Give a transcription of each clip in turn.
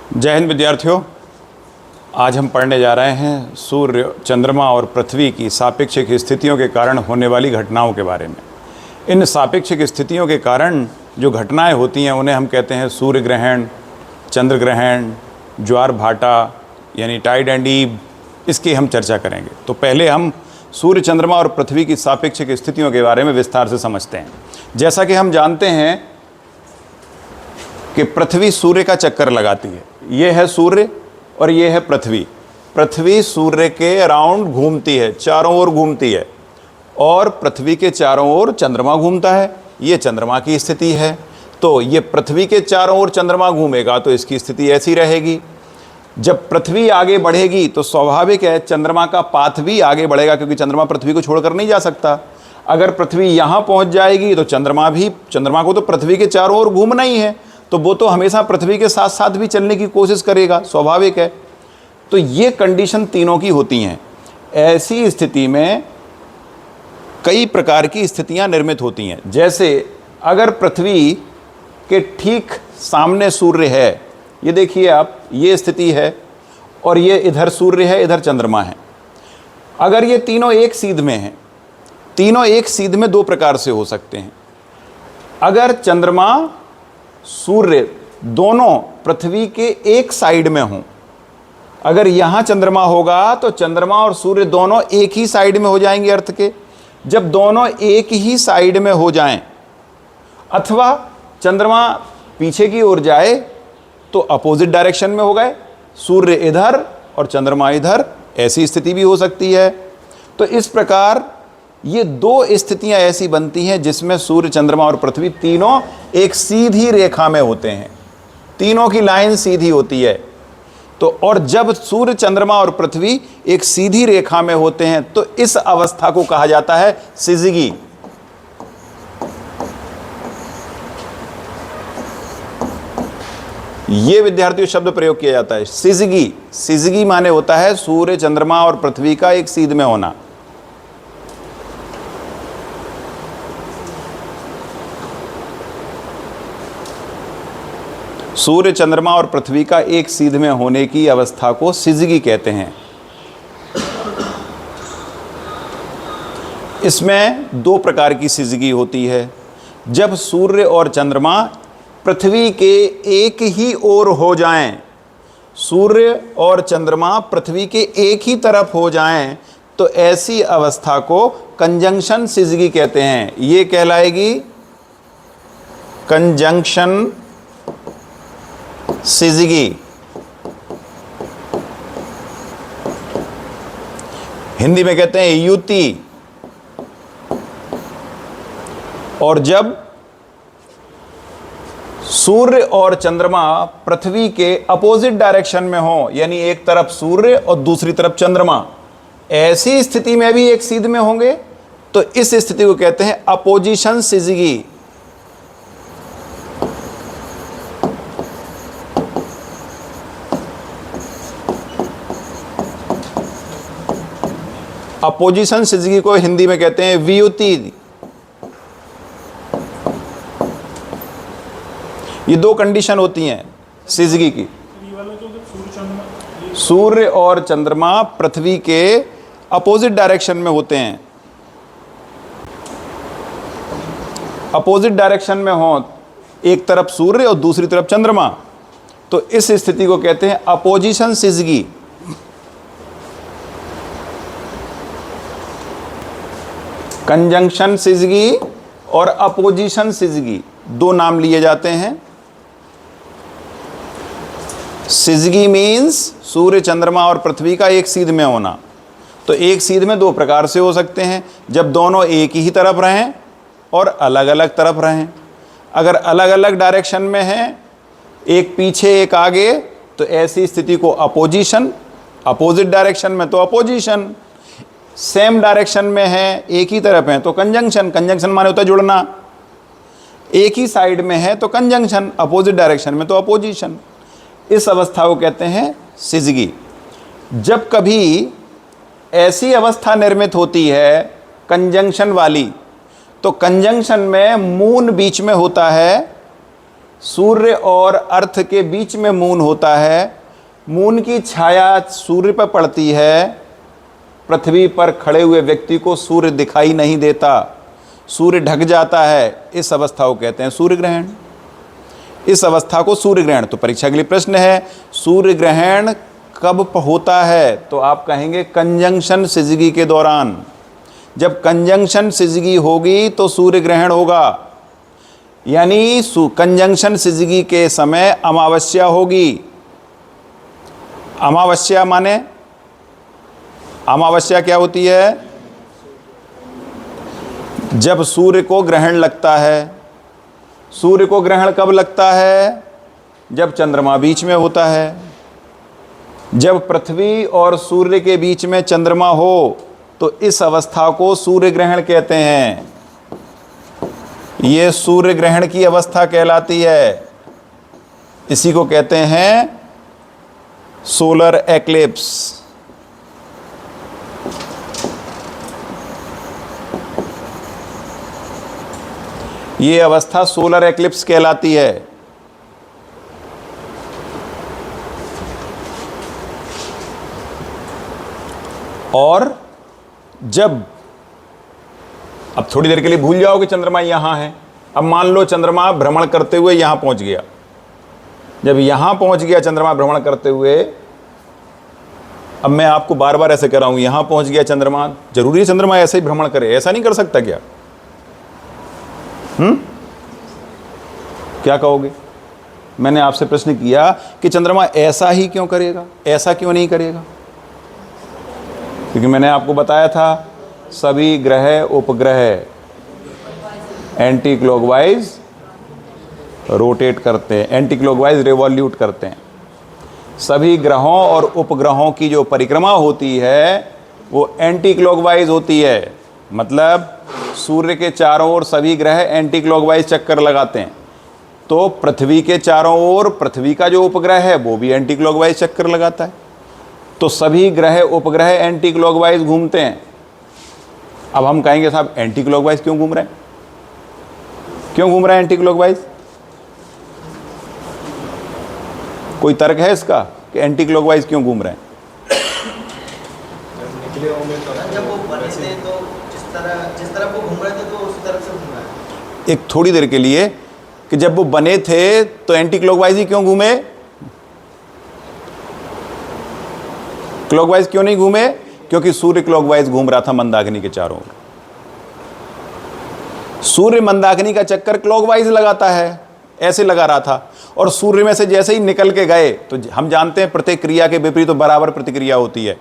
जय हिंद विद्यार्थियों। आज हम पढ़ने जा रहे हैं सूर्य, चंद्रमा और पृथ्वी की सापेक्षिक स्थितियों के कारण होने वाली घटनाओं के बारे में। इन सापेक्षिक स्थितियों के कारण जो घटनाएं होती हैं उन्हें हम कहते हैं सूर्य ग्रहण, चंद्र ग्रहण, ज्वार भाटा यानी टाइड एंड ईव। इसकी हम चर्चा करेंगे। तो पहले हम सूर्य, चंद्रमा और पृथ्वी की सापेक्षिक स्थितियों के बारे में विस्तार से समझते हैं। जैसा कि हम जानते हैं कि पृथ्वी सूर्य का चक्कर लगाती है। ये है सूर्य और ये है पृथ्वी। पृथ्वी सूर्य के अराउंड घूमती है, चारों ओर घूमती है, और पृथ्वी के चारों ओर चंद्रमा घूमता है। ये चंद्रमा की स्थिति है। तो ये पृथ्वी के चारों ओर चंद्रमा घूमेगा तो इसकी स्थिति ऐसी रहेगी। जब पृथ्वी आगे बढ़ेगी तो स्वाभाविक है चंद्रमा का पाथ भी आगे बढ़ेगा, क्योंकि चंद्रमा पृथ्वी को छोड़कर नहीं जा सकता। अगर पृथ्वी यहाँ पहुँच जाएगी तो चंद्रमा को तो पृथ्वी के चारों ओर घूमना ही है, तो वो तो हमेशा पृथ्वी के साथ साथ भी चलने की कोशिश करेगा, स्वाभाविक है। तो ये कंडीशन तीनों की होती हैं। ऐसी स्थिति में कई प्रकार की स्थितियां निर्मित होती हैं। जैसे अगर पृथ्वी के ठीक सामने सूर्य है, ये देखिए आप, ये स्थिति है, और ये इधर सूर्य है, इधर चंद्रमा है। अगर ये तीनों एक सीध में हैं, तीनों एक सीध में दो प्रकार से हो सकते हैं। अगर चंद्रमा, सूर्य दोनों पृथ्वी के एक साइड में हों, अगर यहां चंद्रमा होगा तो चंद्रमा और सूर्य दोनों एक ही साइड में हो जाएंगे अर्थ के। जब दोनों एक ही साइड में हो जाएं, अथवा चंद्रमा पीछे की ओर जाए तो अपोजिट डायरेक्शन में हो गए, सूर्य इधर और चंद्रमा इधर, ऐसी स्थिति भी हो सकती है। तो इस प्रकार ये दो स्थितियां ऐसी बनती हैं जिसमें सूर्य, चंद्रमा और पृथ्वी तीनों एक सीधी रेखा में होते हैं। तीनों की लाइन सीधी होती है। तो और जब सूर्य, चंद्रमा और पृथ्वी एक सीधी रेखा में होते हैं तो इस अवस्था को कहा जाता है सिजगी। ये विद्यार्थियों शब्द प्रयोग किया जाता है, सिजगी। सिजगी माने होता है सूर्य, चंद्रमा और पृथ्वी का एक सीध में होना। सूर्य, चंद्रमा और पृथ्वी का एक सीध में होने की अवस्था को सिजगी कहते हैं। इसमें दो प्रकार की सिजगी होती है। जब सूर्य और चंद्रमा पृथ्वी के एक ही ओर हो जाएं, सूर्य और चंद्रमा पृथ्वी के एक ही तरफ हो जाएं, तो ऐसी अवस्था को कंजंक्शन सिजगी कहते हैं। ये कहलाएगी कंजंक्शन सिजगी। हिंदी में कहते हैं युति। और जब सूर्य और चंद्रमा पृथ्वी के अपोजिट डायरेक्शन में हो, यानी एक तरफ सूर्य और दूसरी तरफ चंद्रमा, ऐसी स्थिति में भी एक सीध में होंगे, तो इस स्थिति को कहते हैं अपोजिशन सिजगी। अपोजिशन सिजगी को हिंदी में कहते हैं वियुति। ये दो कंडीशन होती हैं सिजगी की। सूर्य और चंद्रमा पृथ्वी के अपोजिट डायरेक्शन में होते हैं, अपोजिट डायरेक्शन में हो, एक तरफ सूर्य और दूसरी तरफ चंद्रमा, तो इस स्थिति को कहते हैं अपोजिशन सिजगी। कंजंक्शन सिजगी और अपोजिशन सिजगी दो नाम लिए जाते हैं। सिजगी मीन्स सूर्य, चंद्रमा और पृथ्वी का एक सीध में होना। तो एक सीध में दो प्रकार से हो सकते हैं, जब दोनों एक ही तरफ रहें और अलग अलग तरफ रहें। अगर अलग अलग डायरेक्शन में हैं, एक पीछे एक आगे, तो ऐसी स्थिति को अपोजिशन। अपोजिट डायरेक्शन में तो अपोजिशन। सेम डायरेक्शन में है, एक ही तरफ है, तो कंजंक्शन। कंजंक्शन माने होता है जुड़ना। एक ही साइड में है तो कंजंक्शन, अपोजिट डायरेक्शन में तो अपोजिशन। इस अवस्था को कहते हैं सिजगी। जब कभी ऐसी अवस्था निर्मित होती है कंजंक्शन वाली, तो कंजंक्शन में मून बीच में होता है सूर्य और अर्थ के बीच में मून होता है। मून की छाया सूर्य पर पड़ती है। पृथ्वी पर खड़े हुए व्यक्ति को सूर्य दिखाई नहीं देता, सूर्य ढक जाता है। इस अवस्था को कहते हैं सूर्य ग्रहण। इस अवस्था को सूर्य ग्रहण। तो परीक्षा के लिए प्रश्न है, सूर्य ग्रहण कब होता है? तो आप कहेंगे कंजंक्शन सिजगी के दौरान। जब कंजंक्शन सिजगी होगी तो सूर्य ग्रहण होगा, यानी कंजंक्शन सिजगी के समय अमावस्या होगी। अमावस्या माने, अमावस्या क्या होती है? जब सूर्य को ग्रहण लगता है। सूर्य को ग्रहण कब लगता है? जब चंद्रमा बीच में होता है। जब पृथ्वी और सूर्य के बीच में चंद्रमा हो तो इस अवस्था को सूर्य ग्रहण कहते हैं। यह सूर्य ग्रहण की अवस्था कहलाती है। इसी को कहते हैं सोलर एक्लिप्स। यह अवस्था सोलर एक्लिप्स कहलाती है। और जब, अब थोड़ी देर के लिए भूल जाओ कि चंद्रमा यहां है। अब मान लो चंद्रमा भ्रमण करते हुए यहां पहुंच गया। जब यहां पहुंच गया चंद्रमा भ्रमण करते हुए, अब मैं आपको बार बार ऐसे कह रहा हूं, यहां पहुंच गया चंद्रमा, जरूरी है चंद्रमा ऐसे ही भ्रमण करे? ऐसा नहीं कर सकता क्या? क्या कहोगे? मैंने आपसे प्रश्न किया कि चंद्रमा ऐसा ही क्यों करेगा, ऐसा क्यों नहीं करेगा? क्योंकि मैंने आपको बताया था सभी ग्रह उपग्रह एंटी क्लॉकवाइज रोटेट करते हैं, एंटी क्लॉकवाइज रिवॉल्यूट करते हैं। सभी ग्रहों और उपग्रहों की जो परिक्रमा होती है वो एंटी क्लॉकवाइज होती है। मतलब सूर्य के चारों ओर सभी ग्रह एंटी क्लॉकवाइज चक्कर लगाते हैं। तो पृथ्वी के चारों ओर पृथ्वी का जो उपग्रह है वो भी एंटी क्लॉकवाइज चक्कर लगाता है। तो सभी ग्रह उपग्रह एंटी क्लॉकवाइज घूमते हैं। अब हम कहेंगे साहब एंटी क्लॉकवाइज क्यों घूम रहे हैं? क्यों घूम रहे हैं एंटी क्लॉकवाइज? कोई तर्क है इसका कि एंटी क्लॉकवाइज क्यों घूम रहे हैं? जब वो बने थे तो जिस तरफ वो घूम रहे थे तो उस तरफ से घूम रहा है। एक थोड़ी देर के लिए कि जब वो बने थे तो एंटी क्लॉकवाइज ही क्यों घूमे? क्लॉकवाइज क्यों नहीं घूमे? क्योंकि सूर्य क्लॉकवाइज घूम रहा था मंदाकिनी के चारों ओर। सूर्य मंदाकिनी का चक्कर क्लॉकवाइज लगाता है, ऐसे लगा रहा था। और सूर्य में से जैसे ही निकल के गए तो हम जानते हैं प्रत्येक क्रिया के विपरीत तो बराबर प्रतिक्रिया होती है।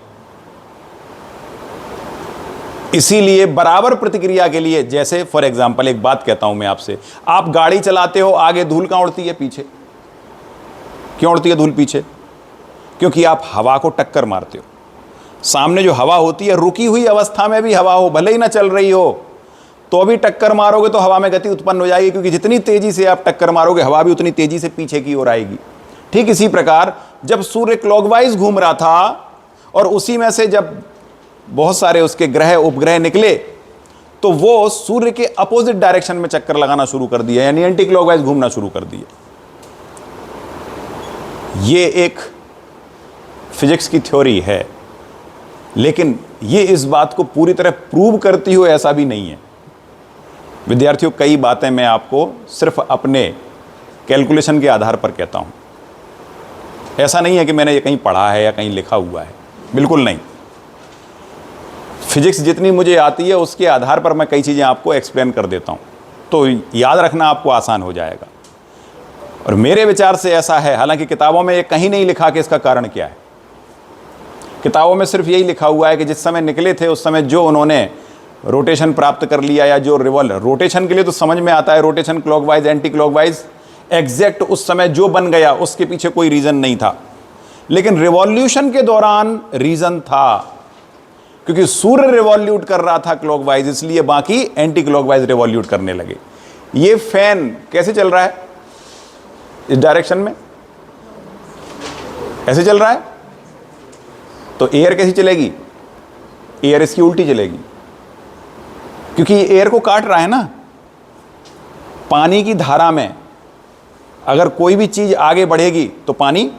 इसीलिए बराबर प्रतिक्रिया के लिए, जैसे फॉर एग्जांपल एक बात कहता हूं मैं आपसे, आप गाड़ी चलाते हो, आगे धूल कहां उड़ती है? पीछे। क्यों उड़ती है धूल पीछे? क्योंकि आप हवा को टक्कर मारते हो। सामने जो हवा होती है, रुकी हुई अवस्था में भी हवा हो, भले ही ना चल रही हो, तो भी टक्कर मारोगे तो हवा में गति उत्पन्न हो जाएगी, क्योंकि जितनी तेजी से आप टक्कर मारोगे हवा भी उतनी तेजी से पीछे की ओर आएगी। ठीक इसी प्रकार जब सूर्य क्लॉकवाइज घूम रहा था और उसी में से जब बहुत सारे उसके ग्रह उपग्रह निकले तो वो सूर्य के अपोजिट डायरेक्शन में चक्कर लगाना शुरू कर दिया, यानी एंटी क्लॉकवाइज घूमना शुरू कर दिया। ये एक फिजिक्स की थ्योरी है, लेकिन ये इस बात को पूरी तरह प्रूव करती हो ऐसा भी नहीं है। विद्यार्थियों, कई बातें मैं आपको सिर्फ अपने कैलकुलेशन के आधार पर कहता हूं। ऐसा नहीं है कि मैंने ये कहीं पढ़ा है या कहीं लिखा हुआ है, बिल्कुल नहीं। फिजिक्स जितनी मुझे आती है उसके आधार पर मैं कई चीज़ें आपको एक्सप्लेन कर देता हूं, तो याद रखना आपको आसान हो जाएगा। और मेरे विचार से ऐसा है, हालांकि किताबों में ये कहीं नहीं लिखा कि इसका कारण क्या है। किताबों में सिर्फ यही लिखा हुआ है कि जिस समय निकले थे उस समय जो उन्होंने रोटेशन प्राप्त कर लिया, या जो रोटेशन के लिए तो समझ में आता है, rotation clockwise anti clockwise exact उस समय जो बन गया उसके पीछे कोई रीजन नहीं था, लेकिन रिवॉल्यूशन के दौरान रीजन था। क्योंकि सूर्य रिवॉल्यूट कर रहा था क्लॉकवाइज, इसलिए बाकी एंटी क्लॉकवाइज रिवॉल्यूट करने लगे। ये फैन कैसे चल रहा है? इस डायरेक्शन में ऐसे चल रहा है, तो एयर कैसी चलेगी? एयर इसकी उल्टी चलेगी, क्योंकि ये एयर को काट रहा है ना। पानी की धारा में अगर कोई भी चीज आगे बढ़ेगी तो पानी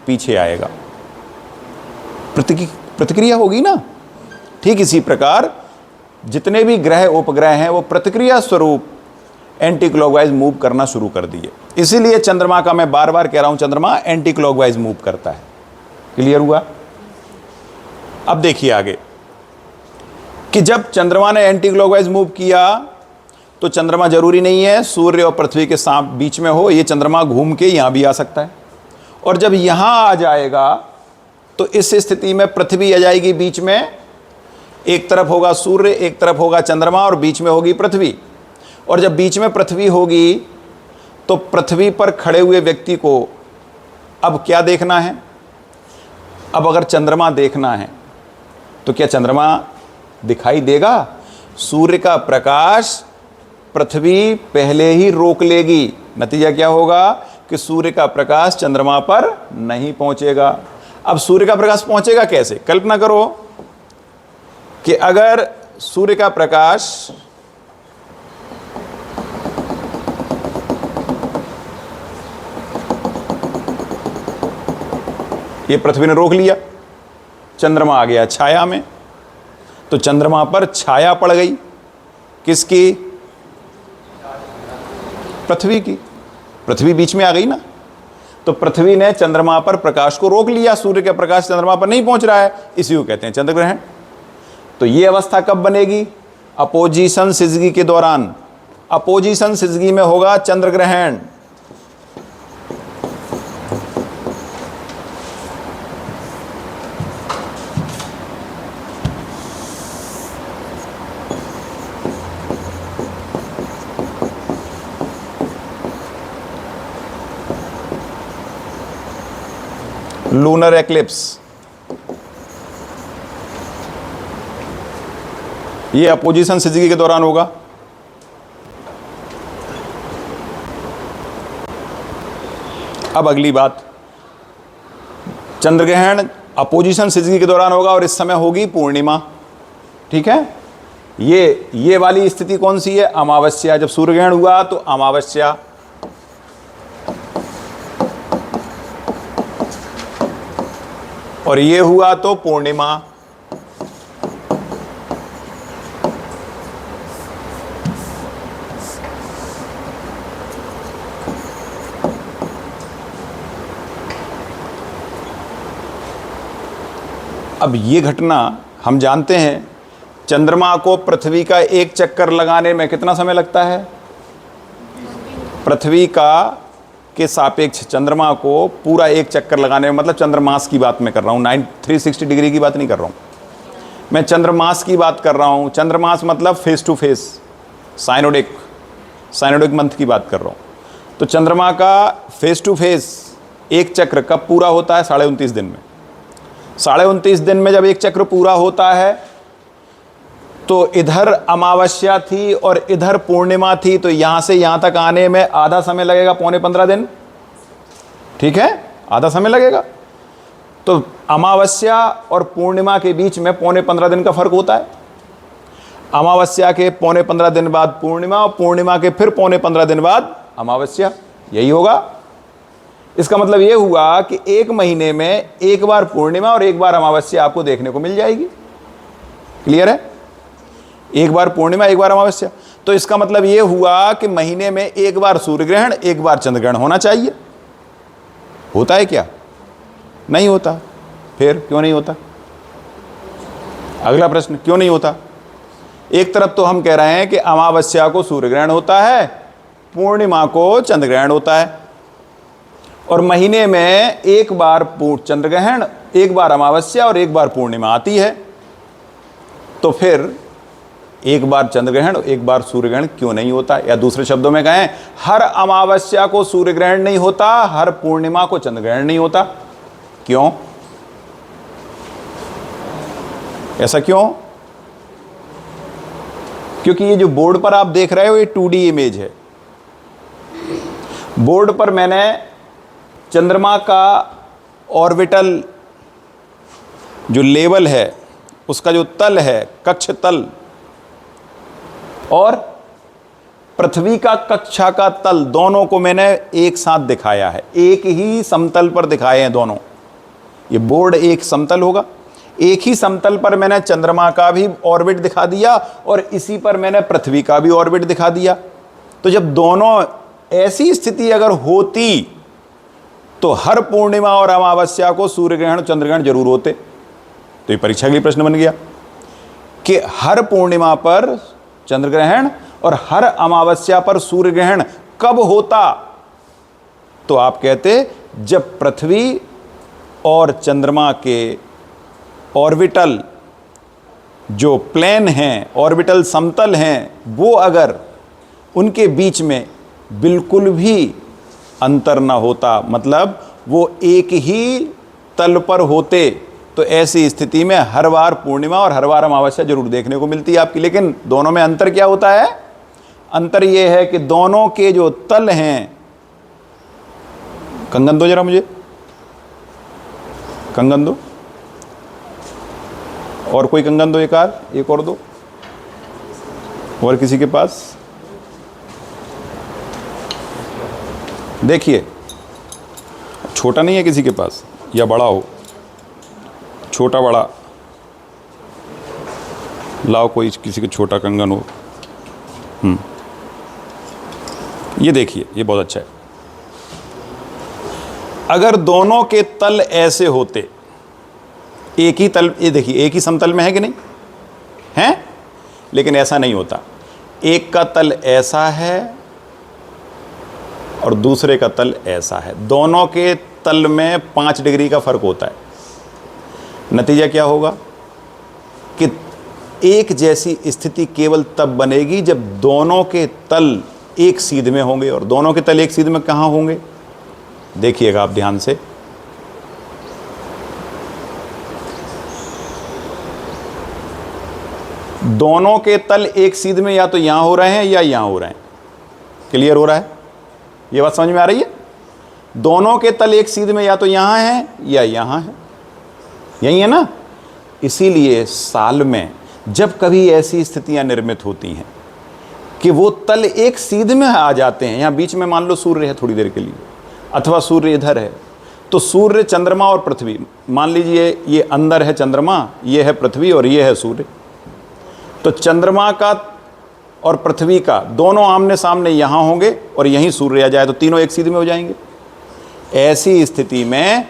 पीछे आएगा, प्रतिक्रिया होगी ना। ठीक इसी प्रकार जितने भी ग्रह उपग्रह हैं वो प्रतिक्रिया स्वरूप एंटी क्लॉकवाइज मूव करना शुरू कर दिए। इसीलिए चंद्रमा का मैं बार बार कह रहा हूं, चंद्रमा एंटी क्लॉकवाइज मूव करता है। क्लियर हुआ? अब देखिए आगे कि जब चंद्रमा ने एंटी क्लॉकवाइज मूव किया तो चंद्रमा जरूरी नहीं है सूर्य और पृथ्वी के साथ बीच में हो, ये चंद्रमा घूम के यहां भी आ सकता है। और जब यहां आ जाएगा तो इस स्थिति में पृथ्वी आ जाएगी बीच में, एक तरफ होगा सूर्य, एक तरफ होगा चंद्रमा और बीच में होगी पृथ्वी। और जब बीच में पृथ्वी होगी तो पृथ्वी पर खड़े हुए व्यक्ति को अब क्या देखना है? अब अगर चंद्रमा देखना है तो क्या चंद्रमा दिखाई देगा? सूर्य का प्रकाश पृथ्वी पहले ही रोक लेगी। नतीजा क्या होगा कि सूर्य का प्रकाश चंद्रमा पर नहीं पहुंचेगा। अब सूर्य का प्रकाश पहुंचेगा कैसे? कल्पना करो कि अगर सूर्य का प्रकाश ये पृथ्वी ने रोक लिया, चंद्रमा आ गया छाया में, तो चंद्रमा पर छाया पड़ गई किसकी? पृथ्वी की। पृथ्वी बीच में आ गई ना, तो पृथ्वी ने चंद्रमा पर प्रकाश को रोक लिया, सूर्य का प्रकाश चंद्रमा पर नहीं पहुंच रहा है, इसी को कहते हैं चंद्र ग्रहण। तो ये अवस्था कब बनेगी? अपोजिशन सिजगी के दौरान। अपोजिशन सिजगी में होगा चंद्र ग्रहण। लूनर एक्लिप्स, ये अपोजिशन सिजगी के दौरान होगा। अब अगली बात, चंद्र ग्रहण अपोजिशन सिजगी के दौरान होगा और इस समय होगी पूर्णिमा। ठीक है, ये वाली स्थिति कौन सी है? अमावस्या। जब सूर्य ग्रहण हुआ तो अमावस्या, और ये हुआ तो पूर्णिमा। अब ये घटना हम जानते हैं, चंद्रमा को पृथ्वी का एक चक्कर लगाने में कितना समय लगता है? पृथ्वी का के सापेक्ष चंद्रमा को पूरा एक चक्कर लगाने में, मतलब चंद्रमास की बात मैं कर रहा हूँ, 360 डिग्री की बात नहीं कर रहा हूँ मैं, चंद्रमास की बात कर रहा हूँ। चंद्रमास मतलब फेस टू फेस, साइनोडिक मंथ की बात कर रहा हूँ। तो चंद्रमा का फेस टू फेस एक चक्र कब पूरा होता है? 29.5 दिन में। 29.5 दिन में जब एक चक्र पूरा होता है तो इधर अमावस्या थी और इधर पूर्णिमा थी, तो यहां से यहां तक आने में आधा समय लगेगा, 15.25 दिन। ठीक है, आधा समय लगेगा। तो अमावस्या और पूर्णिमा के बीच में 15.25 दिन का फर्क होता है। अमावस्या के 15.25 दिन बाद पूर्णिमा और पूर्णिमा के फिर 15.25 दिन बाद अमावस्या, यही होगा। इसका मतलब यह हुआ कि एक महीने में एक बार पूर्णिमा और एक बार अमावस्या आपको देखने को मिल जाएगी। क्लियर है? एक बार पूर्णिमा, एक बार अमावस्या। तो इसका मतलब यह हुआ कि महीने में एक बार सूर्य ग्रहण, एक बार चंद्र ग्रहण होना चाहिए। होता है क्या? नहीं होता। फिर क्यों नहीं होता? अगला प्रश्न, क्यों नहीं होता? एक तरफ तो हम कह रहे हैं कि अमावस्या को सूर्य ग्रहण होता है, पूर्णिमा को चंद्र ग्रहण होता है, और महीने में एक बार चंद्र ग्रहण, एक बार अमावस्या और एक बार पूर्णिमा आती है। तो फिर एक बार चंद्र ग्रहण, एक बार सूर्य ग्रहण क्यों नहीं होता? या दूसरे शब्दों में कहें, हर अमावस्या को सूर्य ग्रहण नहीं होता, हर पूर्णिमा को चंद्र ग्रहण नहीं होता। क्यों? ऐसा क्यों? क्योंकि ये जो बोर्ड पर आप देख रहे हो ये 2D इमेज है। बोर्ड पर मैंने चंद्रमा का ऑर्बिटल जो लेवल है, उसका जो तल है, कक्ष तल, और पृथ्वी का कक्षा का तल, दोनों को मैंने एक साथ दिखाया है, एक ही समतल पर दिखाए हैं दोनों। ये बोर्ड एक समतल होगा, एक ही समतल पर मैंने चंद्रमा का भी ऑर्बिट दिखा दिया और इसी पर मैंने पृथ्वी का भी ऑर्बिट दिखा दिया। तो जब दोनों ऐसी स्थिति अगर होती तो हर पूर्णिमा और अमावस्या को सूर्य ग्रहण चंद्र ग्रहण जरूर होते। तो ये परीक्षा के लिए प्रश्न बन गया कि हर पूर्णिमा पर चंद्र ग्रहण और हर अमावस्या पर सूर्य ग्रहण कब होता? तो आप कहते जब पृथ्वी और चंद्रमा के ऑर्बिटल जो प्लेन हैं, ऑर्बिटल समतल हैं, वो अगर उनके बीच में बिल्कुल भी अंतर ना होता, मतलब वो एक ही तल पर होते, तो ऐसी स्थिति में हर बार पूर्णिमा और हर बार अमावस्या जरूर देखने को मिलती है आपकी। लेकिन दोनों में अंतर क्या होता है? अंतर ये है कि दोनों के जो तल हैं, कंगन दो जरा मुझे, कंगन दो, और कोई कंगन दो, एक और दो, और किसी के पास। देखिए छोटा नहीं है किसी के पास, या बड़ा हो, छोटा बड़ा लाओ, कोई किसी के छोटा कंगन हो। ये देखिए, ये बहुत अच्छा है। अगर दोनों के तल ऐसे होते, एक ही तल, ये देखिए एक ही समतल में है कि नहीं है, लेकिन ऐसा नहीं होता। एक का तल ऐसा है और दूसरे का तल ऐसा है, दोनों के तल में 5 डिग्री का फर्क होता है। नतीजा क्या होगा कि एक जैसी स्थिति केवल तब बनेगी जब दोनों के तल एक सीध में होंगे। और दोनों के तल एक सीध में कहां होंगे? देखिएगा आप ध्यान से, दोनों के तल एक सीध में या तो यहां हो रहे हैं या यहां हो रहे हैं। क्लियर हो रहा है? ये बात समझ में आ रही है? दोनों के तल एक सीध में या तो यहां है या यहां है, यही है ना। इसीलिए साल में जब कभी ऐसी स्थितियां निर्मित होती हैं कि वो तल एक सीध में आ जाते हैं, यहां बीच में मान लो सूर्य है थोड़ी देर के लिए, अथवा सूर्य इधर है, तो सूर्य, चंद्रमा और पृथ्वी, मान लीजिए ये अंदर है चंद्रमा, ये है पृथ्वी और ये है सूर्य, तो चंद्रमा का और पृथ्वी का दोनों आमने सामने यहां होंगे और यहीं सूर्य आ जाए तो तीनों एक सीध में हो जाएंगे। ऐसी स्थिति में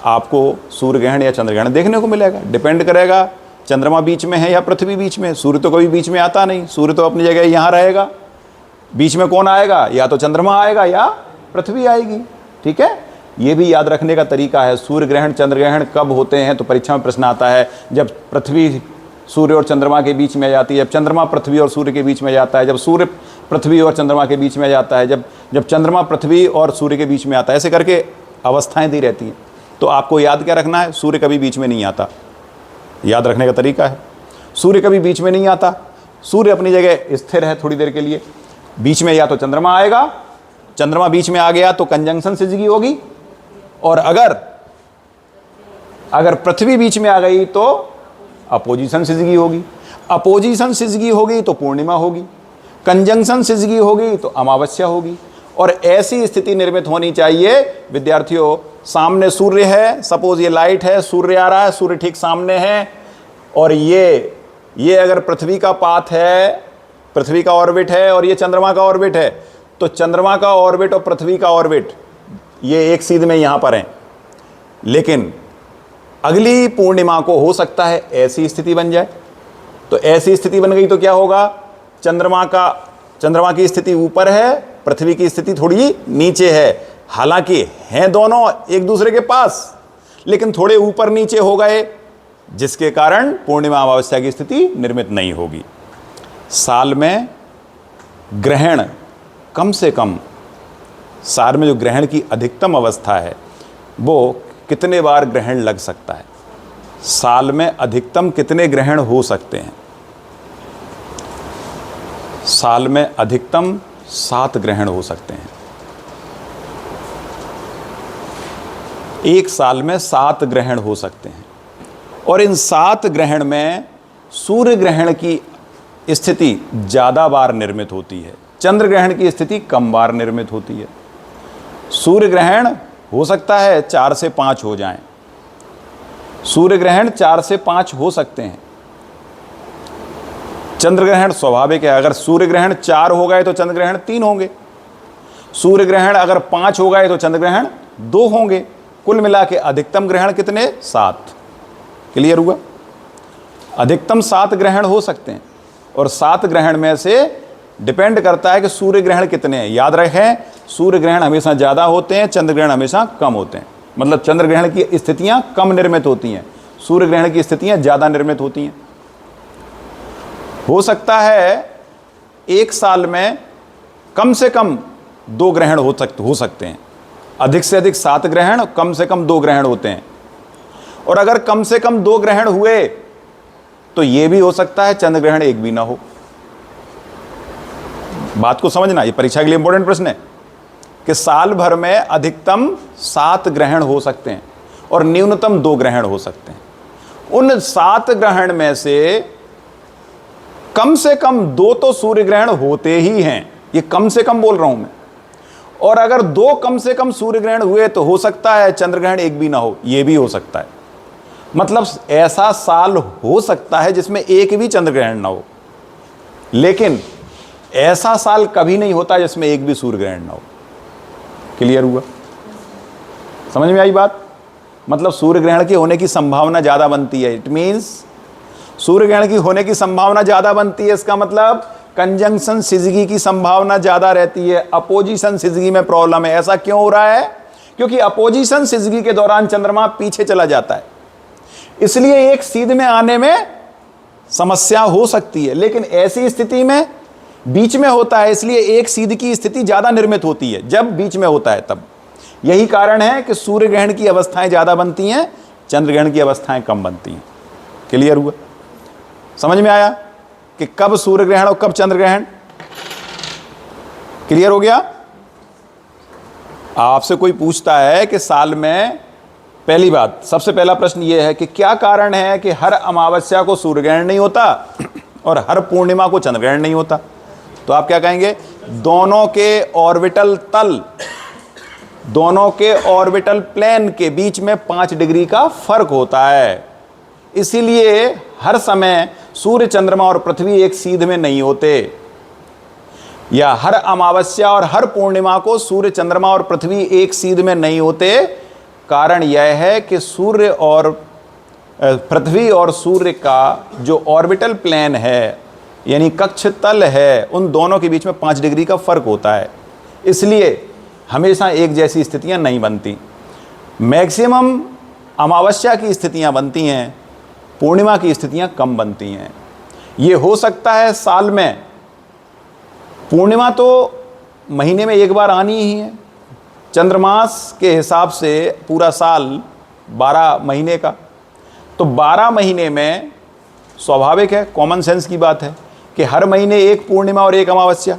आपको सूर्य ग्रहण या चंद्र ग्रहण देखने को मिलेगा। डिपेंड करेगा चंद्रमा बीच में है या पृथ्वी बीच में। सूर्य तो कभी बीच में आता नहीं, सूर्य तो अपनी जगह यहां रहेगा। बीच में कौन आएगा? या तो चंद्रमा आएगा या पृथ्वी आएगी। ठीक है, ये भी याद रखने का तरीका है। सूर्य ग्रहण चंद्र ग्रहण कब होते हैं? तो परीक्षा में प्रश्न आता है जब पृथ्वी सूर्य और चंद्रमा के बीच में आ जाती है, जब चंद्रमा पृथ्वी और सूर्य के बीच में जाता है, जब सूर्य पृथ्वी और चंद्रमा के बीच में जाता है, जब चंद्रमा पृथ्वी और सूर्य के बीच में आता है। ऐसे करके अवस्थाएं दी रहती हैं। तो आपको याद क्या रखना है? सूर्य कभी बीच में नहीं आता। याद रखने का तरीका है, सूर्य कभी बीच में नहीं आता। सूर्य अपनी जगह स्थिर है थोड़ी देर के लिए। बीच में या तो चंद्रमा आएगा, चंद्रमा बीच में आ गया तो कंजंक्शन सिजगी होगी, और अगर पृथ्वी बीच में आ गई तो अपोजिशन सिजगी होगी। अपोजिशन सिजगी होगी तो पूर्णिमा होगी, कंजंक्शन सिजगी होगी तो अमावस्या होगी। और ऐसी स्थिति निर्मित होनी चाहिए विद्यार्थियों, सामने सूर्य है, सपोज ये लाइट है, सूर्य आ रहा है, सूर्य ठीक सामने है, और ये अगर पृथ्वी का पाथ है, पृथ्वी का ऑर्बिट है, और ये चंद्रमा का ऑर्बिट है, तो चंद्रमा का ऑर्बिट और पृथ्वी का ऑर्बिट ये एक सीध में यहां पर हैं। लेकिन अगली पूर्णिमा को हो सकता है ऐसी स्थिति बन जाए। तो ऐसी स्थिति बन गई तो क्या होगा? चंद्रमा की स्थिति ऊपर है, पृथ्वी की स्थिति थोड़ी नीचे है। हालांकि हैं दोनों एक दूसरे के पास, लेकिन थोड़े ऊपर नीचे हो गए, जिसके कारण पूर्णिमा अमावस्या की स्थिति निर्मित नहीं होगी। साल में ग्रहण कम से कम, साल में जो ग्रहण की अधिकतम अवस्था है वो कितने बार ग्रहण लग सकता है? साल में अधिकतम कितने ग्रहण हो सकते हैं? साल में अधिकतम 7 ग्रहण हो सकते हैं। एक साल में 7 ग्रहण हो सकते हैं, और इन 7 ग्रहण में सूर्य ग्रहण की स्थिति ज़्यादा बार निर्मित होती है। चंद्र ग्रहण की स्थिति कम बार निर्मित होती है। सूर्य ग्रहण हो सकता है 4 से 5 हो जाएं, सूर्य ग्रहण 4 से 5 हो सकते हैं। चंद्र ग्रहण स्वाभाविक है, अगर सूर्य ग्रहण 4 हो गए तो चंद्र ग्रहण 3 होंगे, सूर्य ग्रहण अगर 5 हो गए तो चंद्र ग्रहण 2 होंगे। कुल मिला के अधिकतम ग्रहण कितने? 7। क्लियर हुआ? अधिकतम 7 ग्रहण हो सकते हैं और 7 ग्रहण में से डिपेंड करता है कि सूर्य ग्रहण कितने हैं। याद रखें, सूर्य ग्रहण हमेशा ज़्यादा होते हैं, चंद्र ग्रहण हमेशा कम होते हैं। मतलब चंद्र ग्रहण की स्थितियां कम निर्मित होती हैं, सूर्य ग्रहण की स्थितियां ज़्यादा निर्मित होती हैं। हो सकता है एक साल में कम से कम 2 ग्रहण हो सकते हैं, अधिक से अधिक 7 ग्रहण, कम से कम 2 ग्रहण होते हैं। और अगर कम से कम 2 ग्रहण हुए तो यह भी हो सकता है चंद्र ग्रहण एक भी ना हो। बात को समझना, ये परीक्षा के लिए इंपॉर्टेंट प्रश्न है कि साल भर में अधिकतम 7 ग्रहण हो सकते हैं और न्यूनतम 2 ग्रहण हो सकते हैं। उन 7 ग्रहण में से कम 2 तो सूर्य ग्रहण होते ही हैं, ये कम से कम बोल रहा हूं मैं। और अगर 2 कम से कम सूर्य ग्रहण हुए तो हो सकता है चंद्र ग्रहण एक भी ना हो, यह भी हो सकता है। मतलब ऐसा साल हो सकता है जिसमें एक भी चंद्र ग्रहण ना हो, लेकिन ऐसा साल कभी नहीं होता जिसमें एक भी सूर्य ग्रहण ना हो। क्लियर हुआ? समझ में आई बात? मतलब सूर्य ग्रहण की होने की संभावना ज्यादा बनती है। इट मीन्स सूर्य ग्रहण की होने की संभावना ज्यादा बनती है, इसका मतलब कंजंक्शन सिजगी की संभावना ज्यादा रहती है। अपोजिशन सिजगी में प्रॉब्लम है। ऐसा क्यों हो रहा है? क्योंकि अपोजिशन सिजगी के दौरान चंद्रमा पीछे चला जाता है, इसलिए एक सीध में आने में समस्या हो सकती है। लेकिन ऐसी स्थिति में बीच में होता है, इसलिए एक सीध की स्थिति ज्यादा निर्मित होती है जब बीच में होता है तब। यही कारण है कि सूर्य ग्रहण की अवस्थाएं ज्यादा बनती हैं, चंद्र ग्रहण की अवस्थाएं कम बनती हैं। क्लियर हुआ? समझ में आया कि कब सूर्य ग्रहण और कब चंद्र ग्रहण? क्लियर हो गया? आपसे कोई पूछता है कि साल में, पहली बात, सबसे पहला प्रश्न यह है कि क्या कारण है कि हर अमावस्या को सूर्य ग्रहण नहीं होता और हर पूर्णिमा को चंद्र ग्रहण नहीं होता? तो आप क्या कहेंगे? दोनों के ऑर्बिटल तल, दोनों के ऑर्बिटल प्लेन के बीच में 5 डिग्री का फर्क होता है, इसीलिए हर समय सूर्य, चंद्रमा और पृथ्वी एक सीध में नहीं होते। या हर अमावस्या और हर पूर्णिमा को सूर्य, चंद्रमा और पृथ्वी एक सीध में नहीं होते। कारण यह है कि सूर्य और पृथ्वी और सूर्य का जो ऑर्बिटल प्लेन है, यानी कक्ष तल है, उन दोनों के बीच में 5 डिग्री का फर्क होता है, इसलिए हमेशा एक जैसी स्थितियां नहीं बनती। मैक्सिमम अमावस्या की स्थितियां बनती हैं, पूर्णिमा की स्थितियां कम बनती हैं। ये हो सकता है साल में, पूर्णिमा तो महीने में एक बार आनी ही है। चंद्रमास के हिसाब से पूरा साल 12 महीने का, तो 12 महीने में स्वाभाविक है, कॉमन सेंस की बात है कि हर महीने एक पूर्णिमा और एक अमावस्या,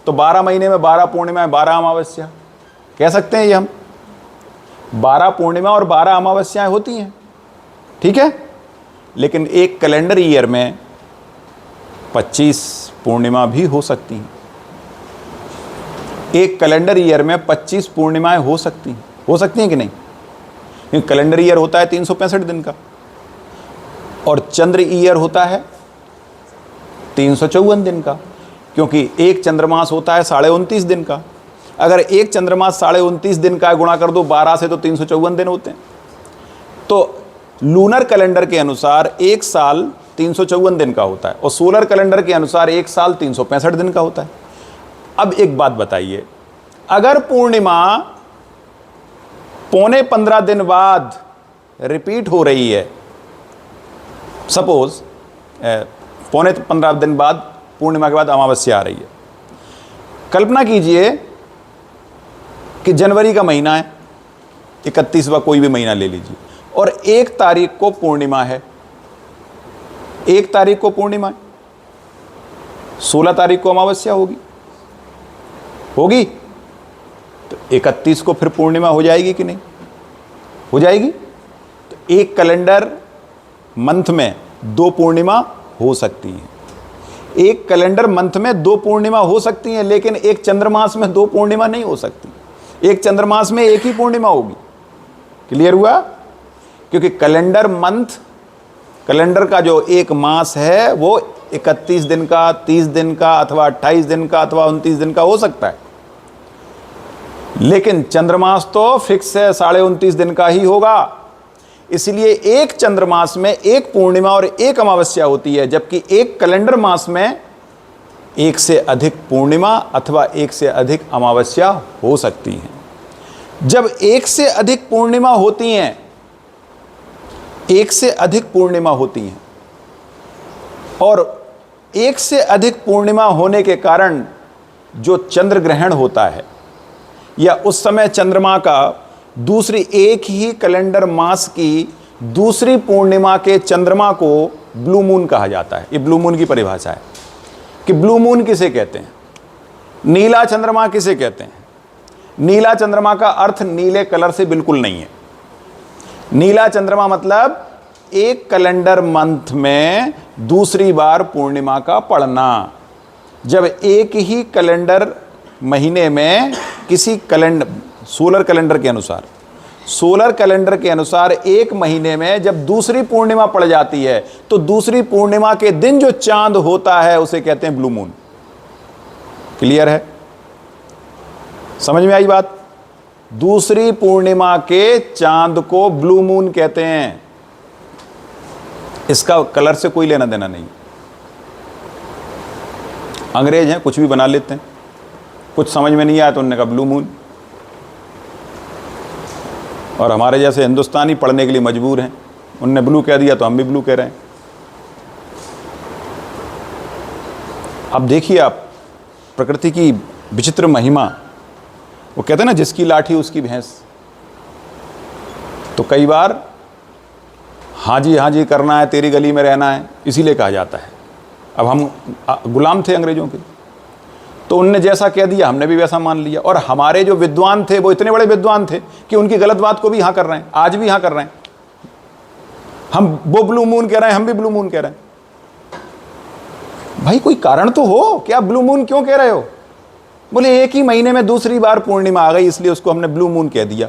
तो 12 महीने में 12 पूर्णिमा 12 अमावस्या कह सकते हैं। ये हम 12 पूर्णिमा और 12 अमावस्याएं होती हैं, ठीक है। लेकिन एक कैलेंडर ईयर में 25 पूर्णिमा भी हो सकती हैं। एक कैलेंडर ईयर में 25 पूर्णिमाएं हो सकती हैं कि नहीं? क्योंकि कैलेंडर ईयर होता है 365 दिन का और चंद्र ईयर होता है 354 दिन का, क्योंकि एक चंद्रमास होता है 29.5 दिन का। अगर एक चंद्रमास 29.5 दिन का गुणा कर दो 12 से तो 354 दिन होते हैं। तो लूनर कैलेंडर के अनुसार एक साल 354 दिन का होता है और सोलर कैलेंडर के अनुसार एक साल 365 दिन का होता है। अब एक बात बताइए, अगर पूर्णिमा 15.25 दिन बाद रिपीट हो रही है, सपोज 15.25 दिन बाद पूर्णिमा के बाद अमावस्या आ रही है, कल्पना कीजिए कि जनवरी का महीना है, 31वां कोई भी महीना ले लीजिए, और 1 तारीख को पूर्णिमा है, 1 तारीख को पूर्णिमा है, 16 तारीख को अमावस्या होगी तो 31 को फिर पूर्णिमा हो जाएगी कि नहीं? हो जाएगी। तो एक कैलेंडर मंथ में 2 पूर्णिमा हो सकती हैं। एक कैलेंडर मंथ में 2 पूर्णिमा हो सकती हैं, लेकिन एक चंद्रमास में 2 पूर्णिमा नहीं हो सकती। एक चंद्रमास में एक ही पूर्णिमा होगी। क्लियर हुआ? क्योंकि कैलेंडर मंथ, कैलेंडर का जो एक मास है वो 31 दिन का, 30 दिन का, अथवा 28 दिन का, अथवा 29 दिन का हो सकता है, लेकिन चंद्रमास तो फिक्स है, 29.5 दिन का ही होगा। इसलिए एक चंद्रमास में एक पूर्णिमा और एक अमावस्या होती है, जबकि एक कैलेंडर मास में एक से अधिक पूर्णिमा अथवा एक से अधिक अमावस्या हो सकती हैं। जब एक से अधिक पूर्णिमा होती हैं, एक से अधिक पूर्णिमा होती हैं और एक से अधिक पूर्णिमा होने के कारण जो चंद्र ग्रहण होता है, या उस समय चंद्रमा का दूसरी एक ही कैलेंडर मास की दूसरी पूर्णिमा के चंद्रमा को ब्लू मून कहा जाता है। ये ब्लू मून की परिभाषा है कि ब्लू मून किसे कहते हैं, नीला चंद्रमा किसे कहते हैं। नीला चंद्रमा का अर्थ नीले कलर से बिल्कुल नहीं है। नीला चंद्रमा मतलब एक कैलेंडर मंथ में दूसरी बार पूर्णिमा का पड़ना। जब एक ही कैलेंडर महीने में किसी कैलेंडर, सोलर कैलेंडर के अनुसार एक महीने में जब दूसरी पूर्णिमा पड़ जाती है, तो दूसरी पूर्णिमा के दिन जो चांद होता है उसे कहते हैं ब्लू मून। क्लियर है? समझ में आई बात? दूसरी पूर्णिमा के चांद को ब्लू मून कहते हैं। इसका कलर से कोई लेना देना नहीं। अंग्रेज हैं, कुछ भी बना लेते हैं, कुछ समझ में नहीं आया तो उन्होंने कहा ब्लू मून, और हमारे जैसे हिंदुस्तानी पढ़ने के लिए मजबूर हैं, उनने ब्लू कह दिया तो हम भी ब्लू कह रहे हैं। अब देखिए आप प्रकृति की विचित्र महिमा। वो कहते हैं ना, जिसकी लाठी उसकी भैंस। तो कई बार हाँ जी करना है, तेरी गली में रहना है, इसीलिए कहा जाता है। अब हम गुलाम थे अंग्रेजों के, तो उनने जैसा कह दिया हमने भी वैसा मान लिया। और हमारे जो विद्वान थे वो इतने बड़े विद्वान थे कि उनकी गलत बात को भी हाँ कर रहे हैं, आज भी हाँ कर रहे हैं। हम वो ब्लू मून कह रहे हैं, हम भी ब्लू मून कह रहे हैं। भाई कोई कारण तो हो कि आप ब्लू मून क्यों कह रहे हो? बोले एक ही महीने में दूसरी बार पूर्णिमा आ गई इसलिए उसको हमने ब्लू मून कह दिया।